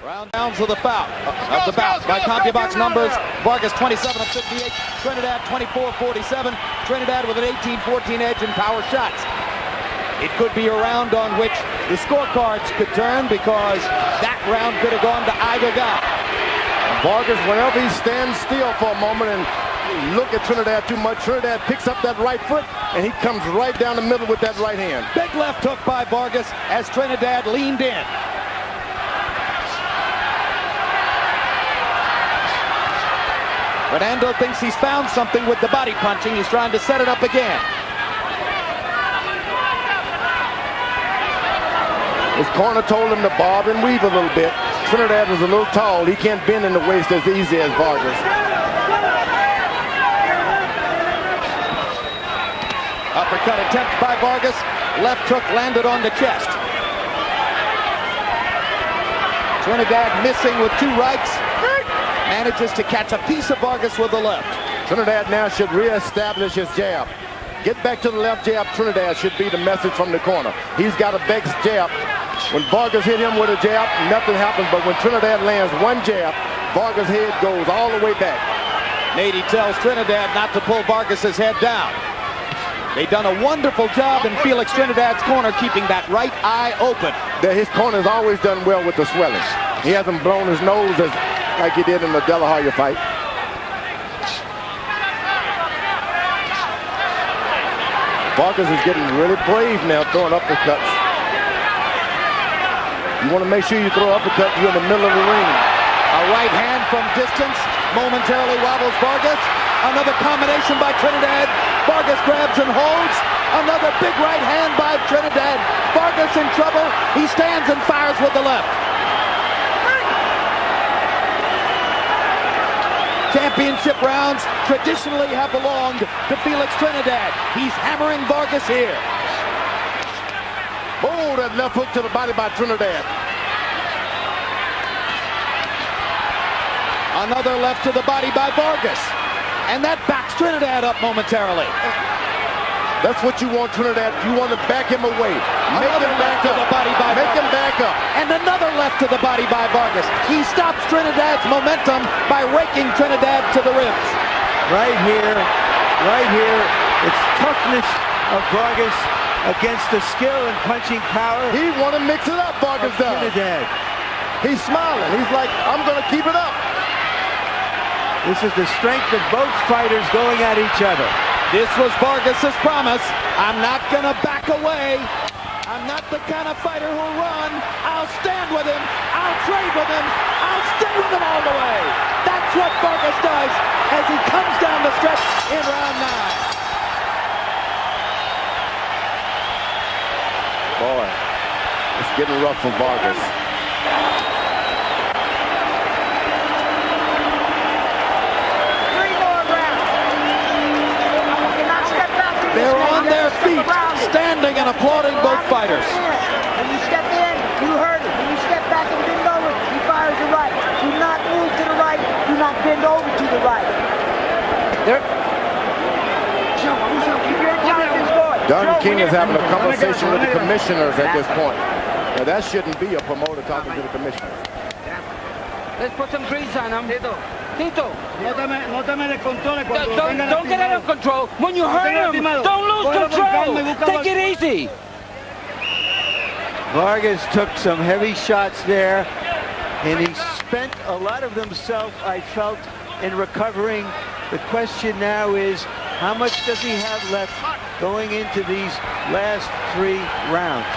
Round of the bout. By CompuBox numbers, Vargas 27 of 58, Trinidad 24-47. Trinidad with an 18-14 edge in power shots. It could be a round on which the scorecards could turn because that round could have gone to either guy. Vargas, whenever he stands still for a moment and look at Trinidad too much, Trinidad picks up that right foot and he comes right down the middle with that right hand. Big left hook by Vargas as Trinidad leaned in. Fernando thinks he's found something with the body punching. He's trying to set it up again. His corner told him to bob and weave a little bit. Trinidad is a little tall. He can't bend in the waist as easy as Vargas. Uppercut attempt by Vargas. Left hook landed on the chest. Trinidad missing with 2 rights. Manages to catch a piece of Vargas with the left. Trinidad now should reestablish his jab. Get back to the left jab. Trinidad should be the message from the corner. He's got a big jab. When Vargas hit him with a jab, nothing happens. But when Trinidad lands one jab, Vargas' head goes all the way back. Nady tells Trinidad not to pull Vargas' head down. They've done a wonderful job in Felix Trinidad's corner, keeping that right eye open. His corner's always done well with the swelling. He hasn't blown his nose like he did in the De La Hoya fight. Vargas is getting really brave now, throwing uppercuts. You want to make sure you throw an uppercut, you're in the middle of the ring. A right hand from distance momentarily wobbles Vargas. Another combination by Trinidad. Vargas grabs and holds. Another big right hand by Trinidad. Vargas in trouble. He stands and fires with the left. Championship rounds traditionally have belonged to Felix Trinidad. He's hammering Vargas here. Oh, that left hook to the body by Trinidad. Another left to the body by Vargas. And that backs Trinidad up momentarily. That's what you want, Trinidad. You want to back him away. Make him back up. Make him back up. And another left to the body by Vargas. He stops Trinidad's momentum by raking Trinidad to the ribs. Right here, it's toughness of Vargas against the skill and punching power. He want to mix it up, Vargas does. Trinidad. He's smiling. He's like, I'm going to keep it up. This is the strength of both fighters going at each other. This was Vargas's promise. I'm not going to back away. I'm not the kind of fighter who'll run. I'll stand with him. I'll trade with him. I'll stay with him all the way. That's what Vargas does as he comes down the stretch in round 9. Boy, it's getting rough for Vargas. They're on their feet, standing and applauding both fighters. When you step in, you heard it. When you step back and bend over, he fires the right. Do not move to the right. Do not bend over to the right. Don King is having a conversation with the commissioners at this point. Now that shouldn't be a promoter talking to the commissioners. Let's put some grease on him. Tito. Don't get out of control. When you hurt him, don't lose control. Take it easy. Vargas took some heavy shots there, and he spent a lot of himself, I felt, in recovering. The question now is, how much does he have left going into these last 3 rounds?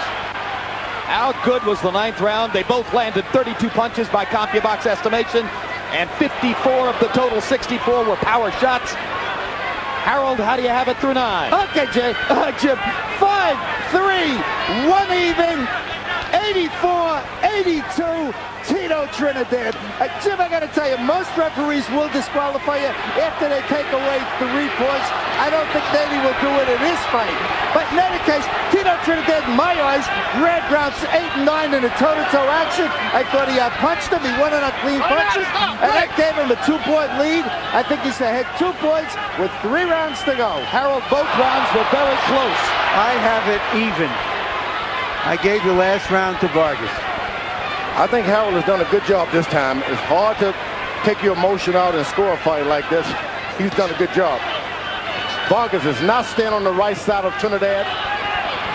How good was the 9th round? They both landed 32 punches by CompuBox estimation, and 54 of the total 64 were power shots. Harold, how do you have it through 9? Okay, Jay. Jim. 5-3, 1 even, 84-82. Tito Trinidad. Jim, I got to tell you, most referees will disqualify you after they take away 3 points. I don't think Nady will do it in this fight. But in any case, Tito Trinidad, in my eyes, ran rounds 8 and 9 in a toe-to-toe action. I thought he outpunched him. He won it on clean punches, and that gave him a 2-point lead. I think he's ahead 2 points with 3 rounds to go. Harold, both rounds were very close. I have it even. I gave the last round to Vargas. I think Harold has done a good job this time. It's hard to take your emotion out and score a fight like this. He's done a good job. Vargas is not staying on the right side of Trinidad.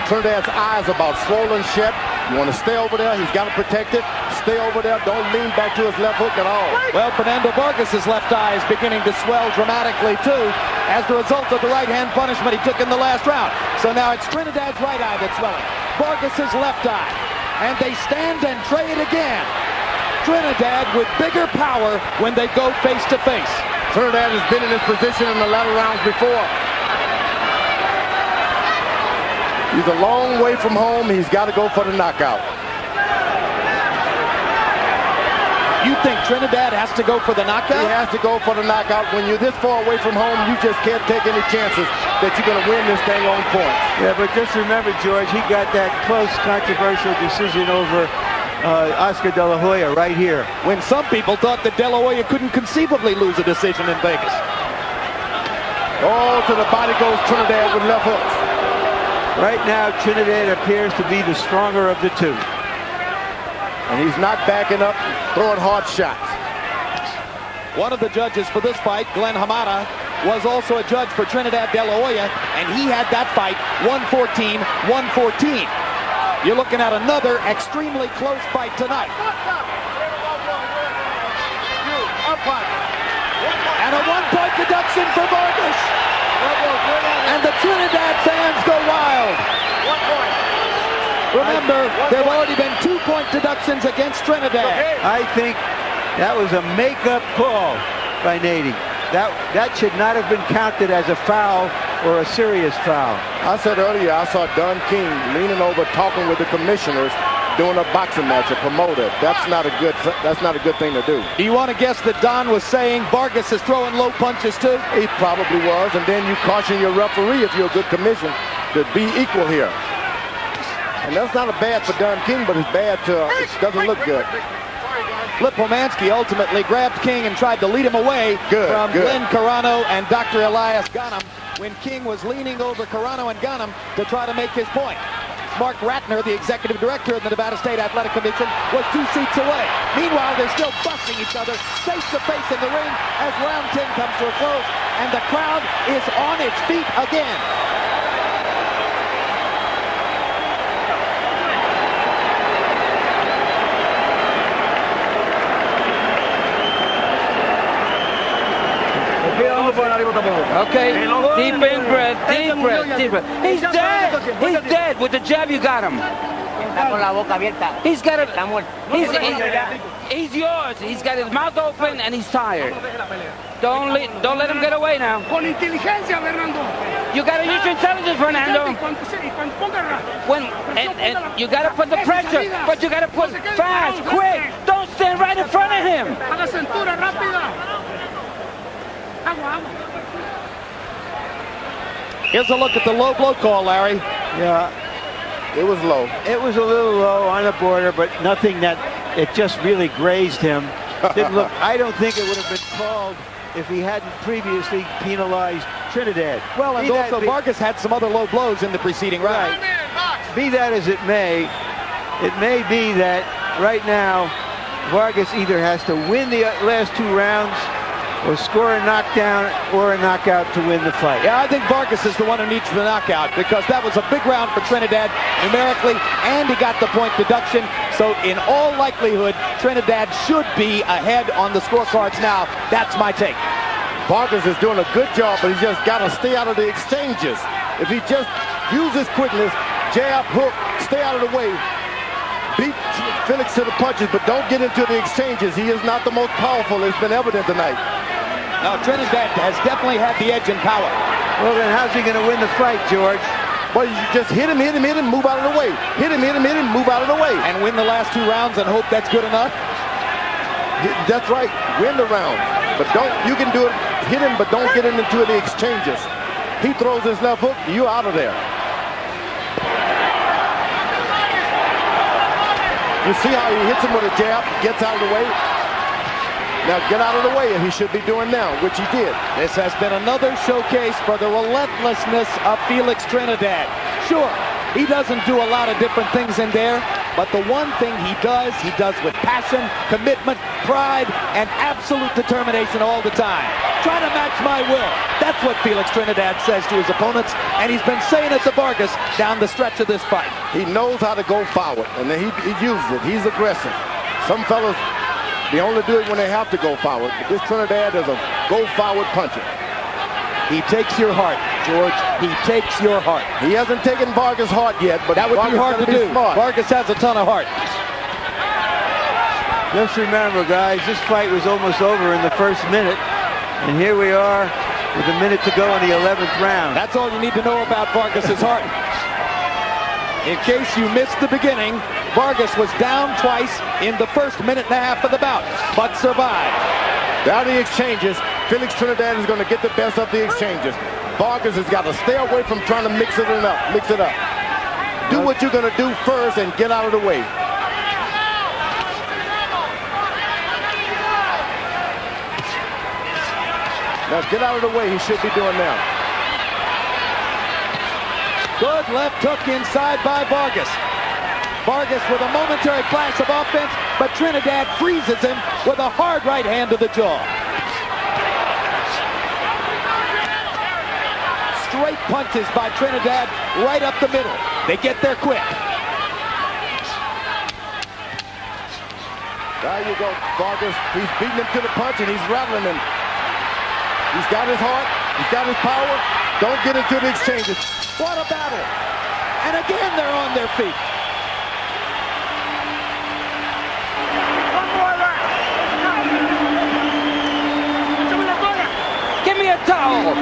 Trinidad's eyes about swollen shut. You want to stay over there. He's got to protect it. Stay over there. Don't lean back to his left hook at all. Well, Fernando Vargas' left eye is beginning to swell dramatically, too, as the result of the right-hand punishment he took in the last round. So now it's Trinidad's right eye that's swelling. Vargas' left eye. And they stand and trade again. Trinidad with bigger power when they go face-to-face. Trinidad has been in this position in the latter rounds before. He's a long way from home. He's got to go for the knockout. You think Trinidad has to go for the knockout? He has to go for the knockout. When you're this far away from home, you just can't take any chances that you're going to win this thing on points. Yeah, but just remember, George, he got that close, controversial decision over Oscar De La Hoya right here. When some people thought that De La Hoya couldn't conceivably lose a decision in Vegas. Oh, to the body goes Trinidad with left hooks. Right now, Trinidad appears to be the stronger of the 2. And he's not backing up, throwing hard shots. One of the judges for this fight, Glenn Hamada, was also a judge for Trinidad De La Hoya, and he had that fight 114-114. You're looking at another extremely close fight tonight. And a 1-point deduction for Vargas. And the Trinidad fans go wild. 1 point. Remember, there have already been 2-point deductions against Trinidad. I think that was a make-up call by Nady. That should not have been counted as a foul or a serious foul. I said earlier, I saw Don King leaning over, talking with the commissioners, doing a boxing match, a promoter. That's not a good thing to do. Do you want to guess that Don was saying Vargas is throwing low punches too? He probably was, and then you caution your referee if you're a good commission to be equal here. And that's not a bad for Don King, but it's bad to, it doesn't look good. Flip Pomansky ultimately grabbed King and tried to lead him away from Glenn Carano and Dr. Elias Ghanem when King was leaning over Carano and Ghanem to try to make his point. Mark Ratner, the executive director of the Nevada State Athletic Commission, was 2 seats away. Meanwhile, they're still busting each other face to face in the ring as round 10 comes to a close, and the crowd is on its feet again. Okay, deep in breath, deep breath, deep breath. He's dead. He's dead with the jab you got him. He's got it. He's yours. He's got his mouth open and he's tired. Don't let him get away now. You got to use your intelligence, Fernando. And you got to put the pressure, but you got to put fast, quick. Don't stand right in front of him. Here's a look at the low blow call, Larry. Yeah, It was low. it was a little low on the border, but nothing that it just really grazed him. Didn't look. I don't think it would have been called if he hadn't previously penalized Trinidad. Well, and also Vargas had some other low blows in the preceding round. Be that as it may be that right now Vargas either has to win the last 2 rounds or score a knockdown or a knockout to win the fight. Yeah, I think Vargas is the one who needs the knockout because that was a big round for Trinidad numerically, and he got the point deduction. So in all likelihood, Trinidad should be ahead on the scorecards now. That's my take. Vargas is doing a good job, but he's just got to stay out of the exchanges. If he just uses quickness, jab, hook, stay out of the way, beat Felix to the punches, but don't get into the exchanges. He is not the most powerful. It's been evident tonight. Now, Trinidad has definitely had the edge in power. Well, then how's he going to win the fight, George? Well, you just hit him, move out of the way. Hit him, move out of the way. And win the last 2 rounds and hope that's good enough? That's right. Win the round. But you can do it. Hit him, but don't get into the exchanges. He throws his left hook, you're out of there. You see how he hits him with a jab, gets out of the way. Now get out of the way, and he should be doing now, which he did. This has been another showcase for the relentlessness of Felix Trinidad. Sure, he doesn't do a lot of different things in there, but the one thing he does with passion, commitment, pride, and absolute determination all the time. Trying to match my will. That's what Felix Trinidad says to his opponents, and he's been saying it to Vargas down the stretch of this fight. He knows how to go forward, and he uses it. He's aggressive. Some fellas, they only do it when they have to go forward. But this Trinidad is a go-forward puncher. He takes your heart, George. He takes your heart. He hasn't taken Vargas' heart yet, but that would be hard to do. Smart. Vargas has a ton of heart. Just remember, guys, this fight was almost over in the first minute, and here we are with a minute to go in the 11th round. That's all you need to know about Vargas' heart. In case you missed the beginning, Vargas was down twice in the first minute and a half of the bout, but survived. Down the exchanges, Felix Trinidad is going to get the best of the exchanges. Vargas has got to stay away from trying to mix it up. Do what you're going to do first and get out of the way. Now get out of the way, he should be doing now. Good left hook inside by Vargas. Vargas with a momentary flash of offense, but Trinidad freezes him with a hard right hand to the jaw. Straight punches by Trinidad right up the middle. They get there quick. There you go, Vargas. He's beating him to the punch and he's rattling him. He's got his heart, he's got his power. Don't get into the exchanges. What a battle. And again, they're on their feet. Give me a towel.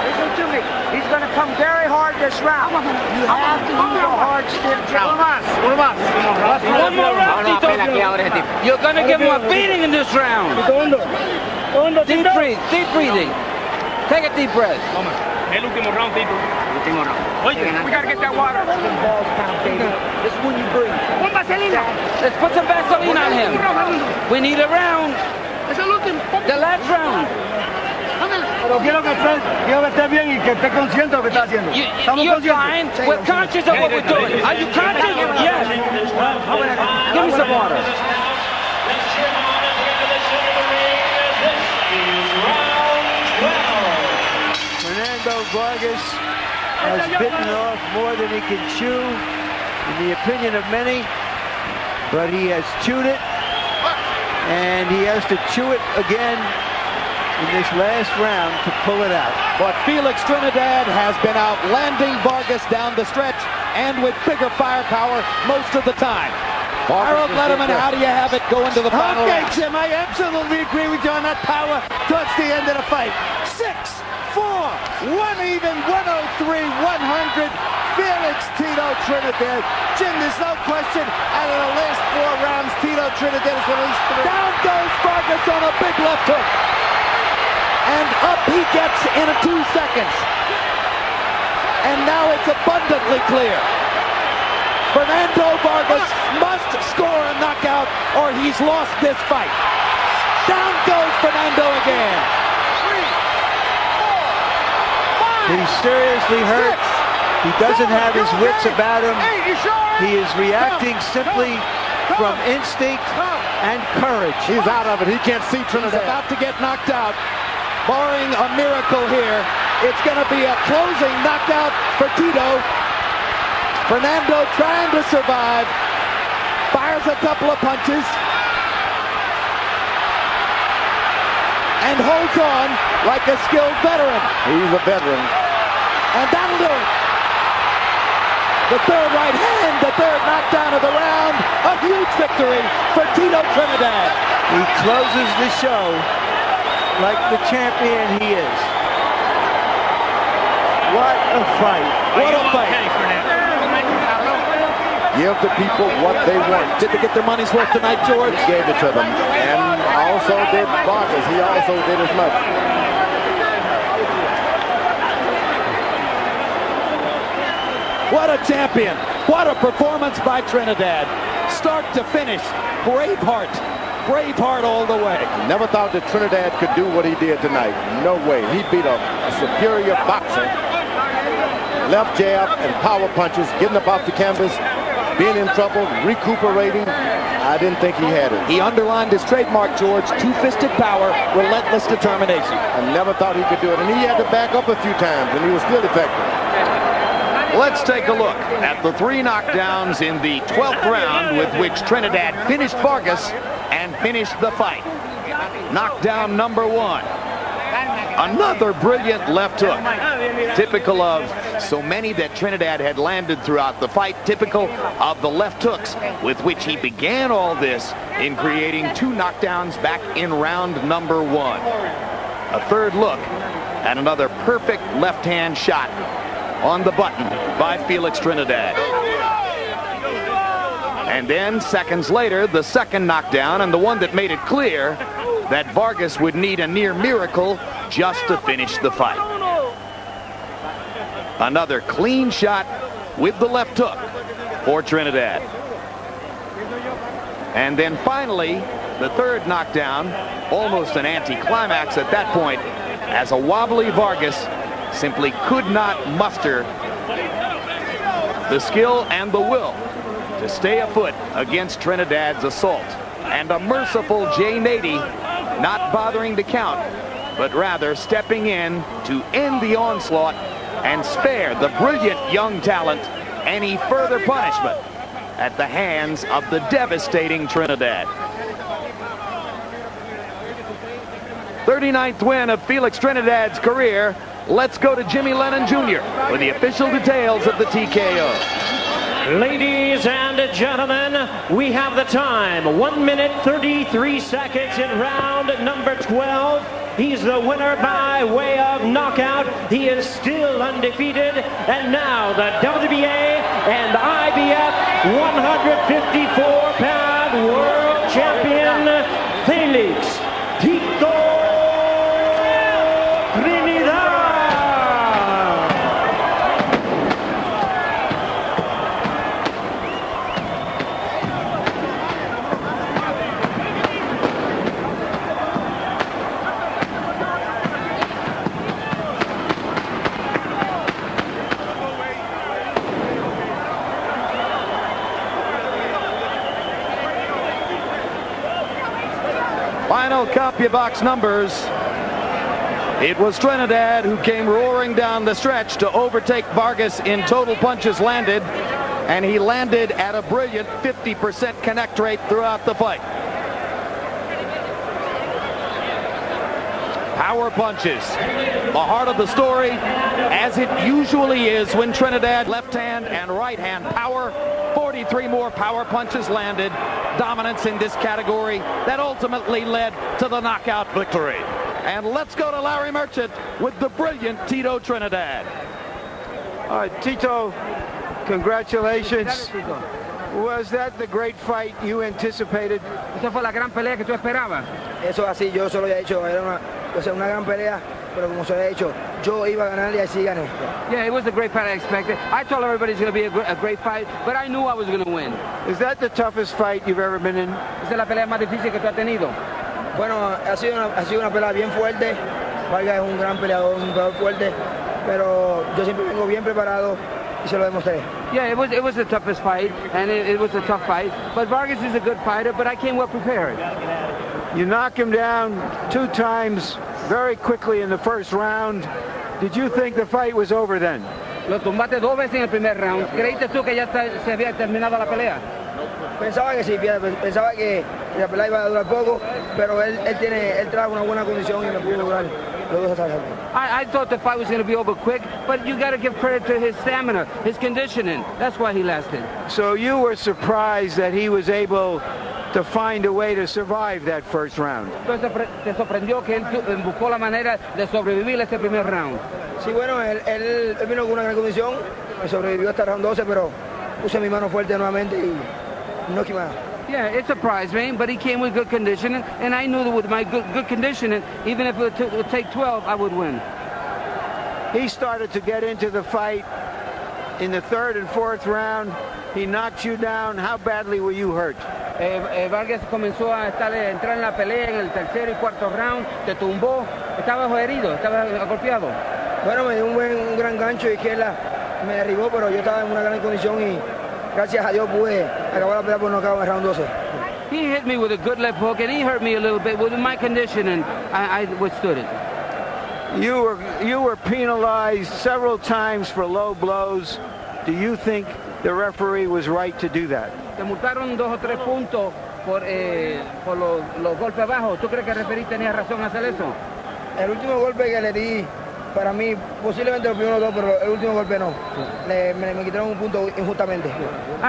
Listen to me. He's going to come very hard this round. You have to use a hard, stiff jab. One more round, Tito. You're going to give him a beating in this round. Deep breathe, deep breathing. Take a deep breath. El último round, Tito. Oye, we got to get that water. This is when you breathe. Let's put some Vaseline on him. We need a round. The last round. Pero quiero que esté bien y que esté consciente de lo que está haciendo. You're fine. We're conscious of what we're doing. Are you conscious? Yes. Give me some water. Fernando Vargas has bitten off more than he can chew, in the opinion of many, but he has chewed it, and he has to chew it again in this last round to pull it out. But Felix Trinidad has been outlanding Vargas down the stretch and with bigger firepower most of the time. Harold Letterman, how do you have it go into the final Okay, round? Jim, I absolutely agree with you on that power towards the end of the fight. 6-4, 1 even, 103, 100. Felix Tito Trinidad. Jim, there's no question, out of the last 4 rounds, Tito Trinidad has released 3. Down goes Vargas on a big left hook. And up he gets in 2 seconds. And now it's abundantly clear. Fernando Vargas must score a knockout or he's lost this fight. Down goes Fernando again. 3, 4, 5, he's seriously hurt. 6, he doesn't have his wits about him. 8, he is reacting simply from instinct and courage. He's out of it. He can't see Trinidad. He's about to get knocked out. Barring a miracle here, it's going to be a closing knockout for Tito. Fernando trying to survive, fires a couple of punches, and holds on like a skilled veteran. He's a veteran. And that'll do it. The third right hand, the third knockdown of the round, a huge victory for Tito Trinidad. He closes the show like the champion he is. What a fight. What a fight. Give the people what they want. Did they get their money's worth tonight, George? He gave it to them. And also did Vargas. He also did as much. What a champion. What a performance by Trinidad. Start to finish. Braveheart. Braveheart all the way. Never thought that Trinidad could do what he did tonight. No way. He beat a superior boxer. Left jab and power punches, getting up off the canvas, being in trouble, recuperating. I didn't think he had it. He underlined his trademark, George. Two-fisted power, relentless determination. I never thought he could do it. And he had to back up a few times, and he was still effective. Let's take a look at the 3 knockdowns in the 12th round with which Trinidad finished Vargas and finished the fight. Knockdown number 1. Another brilliant left hook. Typical of so many that Trinidad had landed throughout the fight. Typical of the left hooks with which he began all this in creating 2 knockdowns back in round number 1. A third look at another perfect left-hand shot on the button by Felix Trinidad. And then seconds later, the second knockdown, and the one that made it clear that Vargas would need a near miracle just to finish the fight. Another clean shot with the left hook for Trinidad. And then finally, the third knockdown, almost an anticlimax at that point, as a wobbly Vargas simply could not muster the skill and the will to stay afoot against Trinidad's assault. And a merciful Jay Nady not bothering to count, but rather stepping in to end the onslaught and spare the brilliant young talent any further punishment at the hands of the devastating Trinidad. 39th win of Felix Trinidad's career. Let's go to Jimmy Lennon Jr. for the official details of the TKO. Ladies and gentlemen, we have the time. 1 minute, 33 seconds in round number 12. He's the winner by way of knockout. He is still undefeated. And now the WBA and IBF 154-pound world champion, Felix Tito Trinidad. Well, count your box numbers. It was Trinidad who came roaring down the stretch to overtake Vargas in total punches landed, and he landed at a brilliant 50% connect rate throughout the fight. Power punches, the heart of the story, as it usually is when Trinidad left hand and right hand power. 43 more power punches landed, dominance in this category that ultimately led to the knockout victory. And let's go to Larry Merchant with the brilliant Tito Trinidad. All right, Tito, congratulations. Was that the great fight you anticipated? Esa fue la gran pelea que tú esperabas. Eso así, yo solo había hecho, era una gran pelea, pero como se había hecho, yo iba a ganar y así gané. Yeah, it was the great fight I expected. I told everybody it's going to be a great fight, but I knew I was going to win. Is that the toughest fight you've ever been in? Esa es la pelea más difícil que tú has tenido. Bueno, ha sido una pelea bien fuerte. Vargas es un gran peleador, un peleador fuerte, pero yo siempre vengo bien preparado y se lo demostré. Yeah, it was the toughest fight, and it was a tough fight. But Vargas is a good fighter, but I came well prepared. You knock him down 2 times very quickly in the first round. Did you think the fight was over then? Lo tumbaste 2 veces en el primer round. ¿Creíste tú que ya se había terminado la pelea? Pensaba que sí, pensaba que la pelea iba a durar poco, pero él trajo una buena condición y me pudo durar los 2 hasta el final. I thought the fight was going to be over quick, but you got to give credit to his stamina, his conditioning. That's why he lasted. So you were surprised that he was able to find a way to survive that first round. Entonces te sorprendió que él buscó la manera de sobrevivir ese primer round. Sí, bueno, él vino con una gran condición, me sobrevivió hasta el round 12, pero puse mi mano fuerte nuevamente y no quemé. Yeah, it surprised me, but he came with good conditioning, and I knew that with my good conditioning, even if it would take 12, I would win. He started to get into the fight in the 3rd and 4th round. He knocked you down. How badly were you hurt? Vargas comenzó a entrar en la pelea en el 3er y 4th round, te tumbó, estaba herido, estaba golpeado. Bueno, me dio un gran gancho de izquierda, me derribó, pero yo estaba en una gran condición y gracias a Dios pude acabar la pelea por nocaut en el round 12. He hit me with a good left hook, and he hurt me a little bit with my condition, and I withstood it. You were penalized several times for low blows. Do you think the referee was right to do that? Te multaron 2 o 3 puntos por los golpes bajos. ¿Tú crees que el referee tenía razón hacer eso? El último golpe que le di, para mí, posiblemente los primeros 2, pero el último golpe no. Me quitaron un punto injustamente.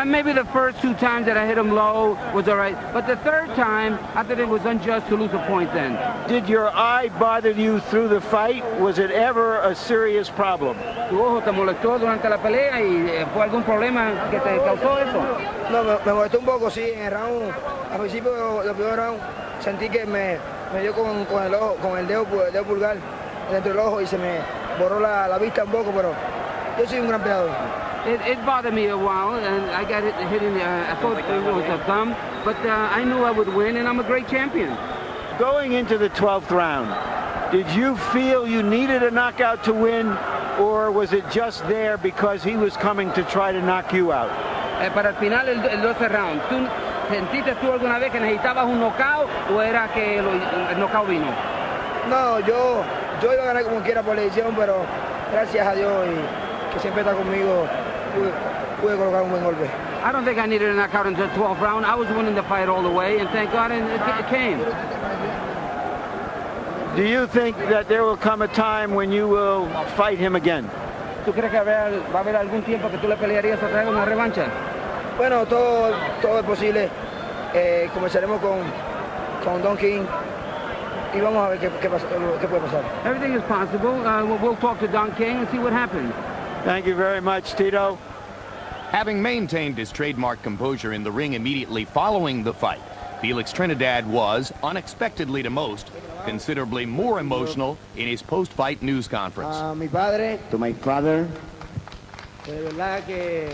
Maybe the first 2 times that I hit him low was all right, but the 3rd time, I thought it was unjust to lose a point then. Did your eye bother you through the fight? Was it ever a serious problem? ¿Tu ojo te molestó durante la pelea y fue algún problema que te causó eso? No, me molestó un poco, sí. En el round, al principio del primer round, sentí que me dio con el ojo, con el dedo pulgar dentro del ojo y se me borró la vista un poco, pero yo soy un gran peleador. It bothered me a while, and I got hit in the, I thought it was a thumb, but I knew I would win, and I'm a great champion. Going into the 12th round, did you feel you needed a knockout to win, or was it just there because he was coming to try to knock you out? Para el final, el 12 round, ¿tú sentiste tú alguna vez que necesitabas un knockout o era que el knockout vino? No, yo iba a ganar como quiera por la edición, pero gracias a Dios y que siempre está conmigo, pude colocar un buen golpe. I don't think I needed a knockout until the 12th round. I was winning the fight all the way, and thank God it came. Do you think that there will come a time when you will fight him again? ¿Tú crees que va a haber algún tiempo que tú le pelearías otra vez una revancha? Bueno, todo es posible. Comenzaremos con Don King y vamos a ver qué puede pasar. Everything is possible. We'll talk to Don King and see what happens. Thank you very much, Tito. Having maintained his trademark composure in the ring immediately following the fight, Felix Trinidad was, unexpectedly to most, considerably more emotional in his post-fight news conference. Mi padre, To my father, de verdad que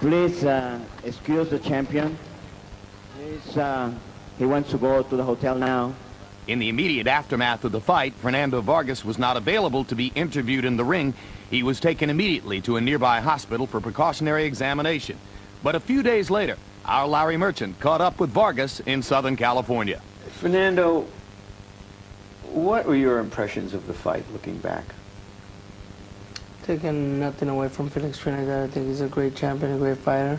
please excuse the champion. He wants to go to the hotel now. In the immediate aftermath of the fight, Fernando Vargas was not available to be interviewed in the ring. He was taken immediately to a nearby hospital for precautionary examination. But a few days later, our Larry Merchant caught up with Vargas in Southern California. Fernando, what were your impressions of the fight looking back? Taking nothing away from Felix Trinidad, I think he's a great champion, a great fighter.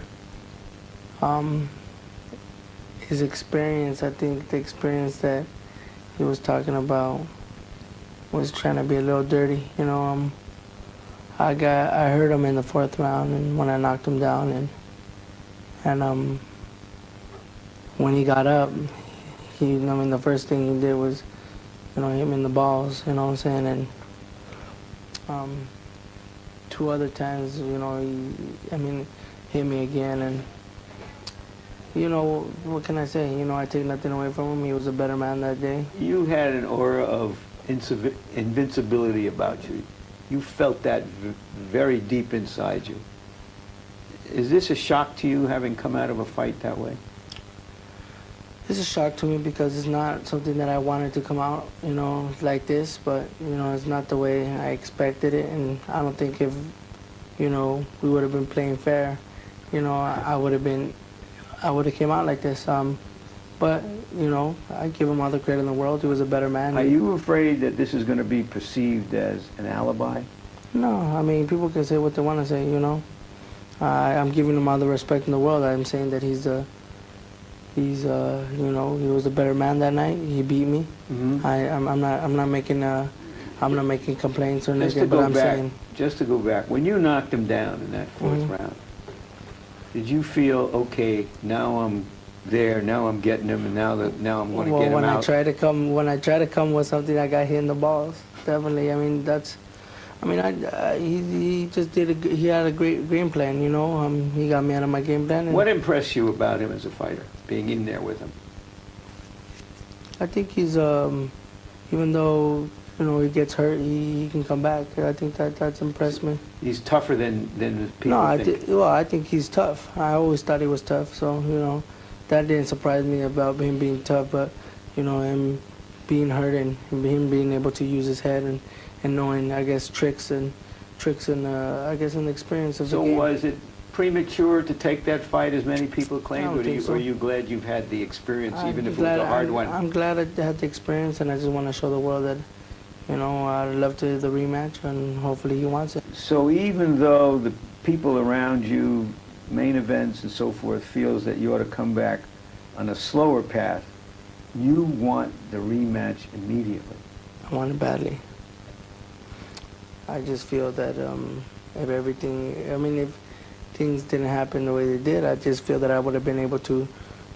His experience, I think the experience that he was talking about was trying to be a little dirty. You know, I heard him in the 4th round, and when I knocked him down, and when he got up, the first thing he did was, hit me in the balls. You know what I'm saying? And 2 other times, he hit me again, and. What can I say? I take nothing away from him. He was a better man that day. You had an aura of invincibility about you. You felt that very deep inside you. Is this a shock to you, having come out of a fight that way? It's a shock to me because it's not something that I wanted to come out, like this. But, it's not the way I expected it. And I don't think if, we would have been playing fair, I would have came out like this. But, I give him all the credit in the world. He was a better man. Are you afraid that this is going to be perceived as an alibi? No, people can say what they want to say, I'm giving him all the respect in the world. I'm saying that he was a better man that night. He beat me. Mm-hmm. I'm not making complaints or anything, but I'm saying. Just to go back, when you knocked him down in that 4th round, did you feel, okay, now I'm there, now I'm getting him, and now I'm going to get him out? When I try to come with something, I got hit in the balls. Definitely. He just he had a great game plan, He got me out of my game plan. What impressed you about him as a fighter, being in there with him? I think he's, even though, he gets hurt, he can come back. I think that's impressed me. He's tougher than people think. I think he's tough. I always thought he was tough, so, that didn't surprise me about him being tough, but, him being hurt and him being able to use his head and knowing, I guess, tricks and I guess, an experience of the game. So was it premature to take that fight, as many people claimed, or are you glad you've had the experience, even if it was a hard one? I'm glad I had the experience, and I just want to show the world that, I'd love to the rematch, and hopefully he wants it. So even though the people around you, main events and so forth, feels that you ought to come back on a slower path, you want the rematch immediately? I want it badly. I just feel that if things didn't happen the way they did, I just feel that I would have been able to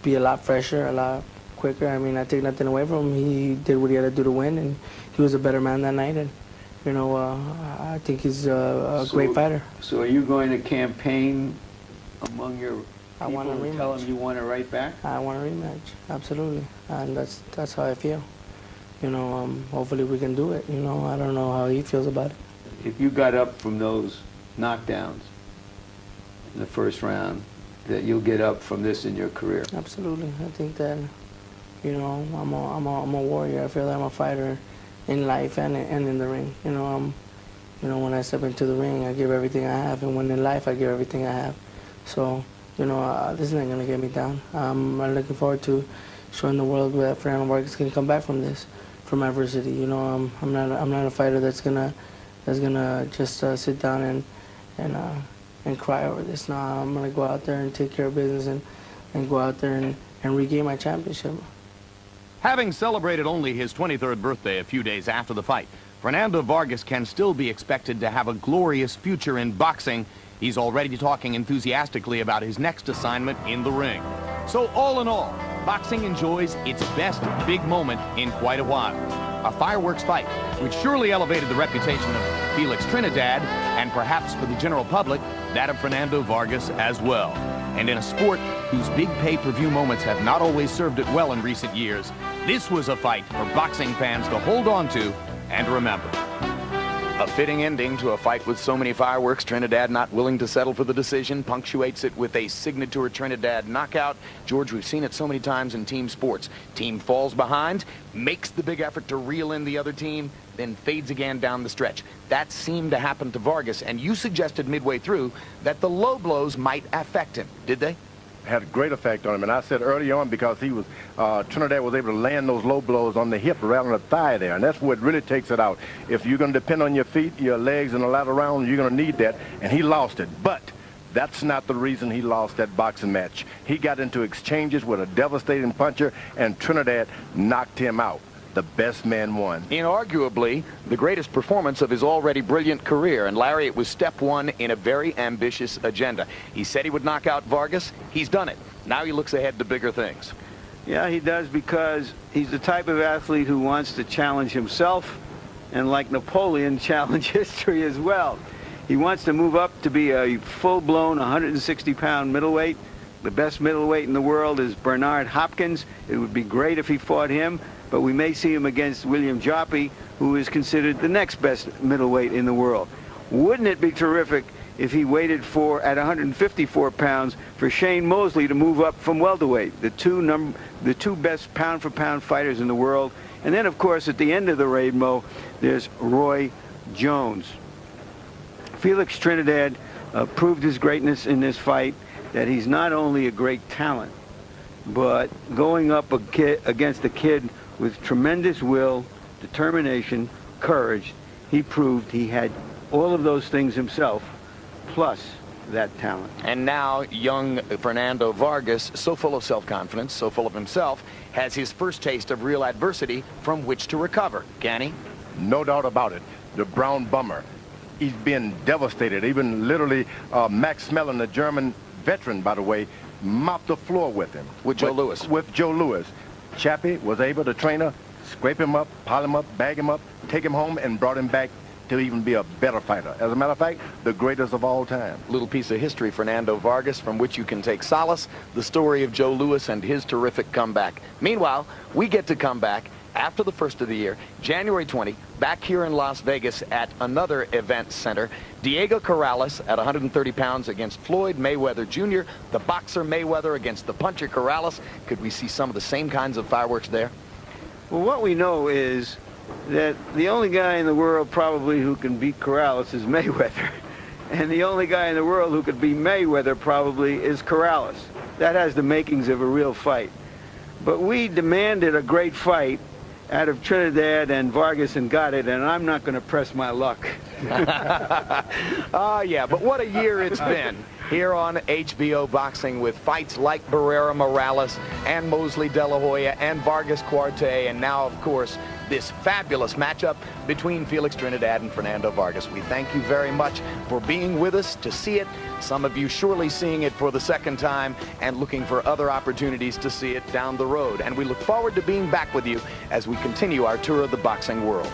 be a lot fresher, a lot quicker. I take nothing away from him. He did what he had to do to win, and he was a better man that night. And, I think he's a great fighter. So are you going to campaign among your I want a rematch. And tell him you want it right back? I want a rematch, absolutely. And that's how I feel. Hopefully we can do it. I don't know how he feels about it. If you got up from those knockdowns in the first round, that you'll get up from this in your career? Absolutely. I think that, I'm a warrior. I feel like I'm a fighter in life and in the ring. When I step into the ring, I give everything I have, and when in life, I give everything I have. So, this is not gonna get me down. I'm looking forward to showing the world that Fernando Vargas can come back from this, from adversity. I'm not a fighter that's gonna just sit down and cry over this. No, I'm gonna go out there and take care of business and go out there and regain my championship. Having celebrated only his 23rd birthday a few days after the fight, Fernando Vargas can still be expected to have a glorious future in boxing. He's already talking enthusiastically about his next assignment in the ring. So all in all, boxing enjoys its best big moment in quite a while. A fireworks fight, which surely elevated the reputation of Felix Trinidad, and perhaps for the general public, that of Fernando Vargas as well. And in a sport whose big pay-per-view moments have not always served it well in recent years, this was a fight for boxing fans to hold on to and remember. A fitting ending to a fight with so many fireworks. Trinidad not willing to settle for the decision, punctuates it with a signature Trinidad knockout. George, we've seen it so many times in team sports. Team falls behind, makes the big effort to reel in the other team, then fades again down the stretch. That seemed to happen to Vargas, and you suggested midway through that the low blows might affect him. Did they? Had a great effect on him, and I said early on, because he was Trinidad was able to land those low blows on the hip right on the thigh there, and that's what really takes it out. If you're going to depend on your feet, your legs, and a lot around, you're going to need that, and he lost it. But that's not the reason he lost that boxing match. He got into exchanges with a devastating puncher, and Trinidad knocked him out. The best man won. Inarguably, the greatest performance of his already brilliant career. And Larry, it was step one in a very ambitious agenda. He said he would knock out Vargas. He's done it. Now he looks ahead to bigger things. Yeah, he does, because he's the type of athlete who wants to challenge himself and, like Napoleon, challenge history as well. He wants to move up to be a full-blown 160-pound middleweight. The best middleweight in the world is Bernard Hopkins. It would be great if he fought him, but we may see him against William Joppy, who is considered the next best middleweight in the world. Wouldn't it be terrific if he waited at 154 pounds for Shane Mosley to move up from welterweight, the two best pound-for-pound fighters in the world? And then, of course, at the end of the rainbow, there's Roy Jones. Felix Trinidad proved his greatness in this fight, that he's not only a great talent, but going up against a kid with tremendous will, determination, courage, he proved he had all of those things himself, plus that talent. And now young Fernando Vargas, so full of self-confidence, so full of himself, has his first taste of real adversity from which to recover. Can he? No doubt about it. The brown bummer. He's been devastated. Even literally Max Mellon, the German veteran, by the way, mopped the floor with him. With Joe Louis. With Joe Louis. Chappie was able to train her, scrape him up, pile him up, bag him up, take him home, and brought him back to even be a better fighter. As a matter of fact, the greatest of all time. Little piece of history, Fernando Vargas, from which you can take solace, the story of Joe Louis and his terrific comeback. Meanwhile, we get to come back after the first of the year, January 20, back here in Las Vegas at another event center. Diego Corrales at 130 pounds against Floyd Mayweather Jr., the boxer Mayweather against the puncher Corrales. Could we see some of the same kinds of fireworks there? Well, what we know is that the only guy in the world probably who can beat Corrales is Mayweather. And the only guy in the world who could beat Mayweather probably is Corrales. That has the makings of a real fight. But we demanded a great fight out of Trinidad and Vargas and got it, and I'm not going to press my luck. Yeah, but what a year it's been here on HBO Boxing, with fights like Barrera Morales and Mosley De La Hoya and Vargas Cuarte, and now, of course, this fabulous matchup between Felix Trinidad and Fernando Vargas. We thank you very much for being with us to see it. Some of you surely seeing it for the second time and looking for other opportunities to see it down the road. And we look forward to being back with you as we continue our tour of the boxing world.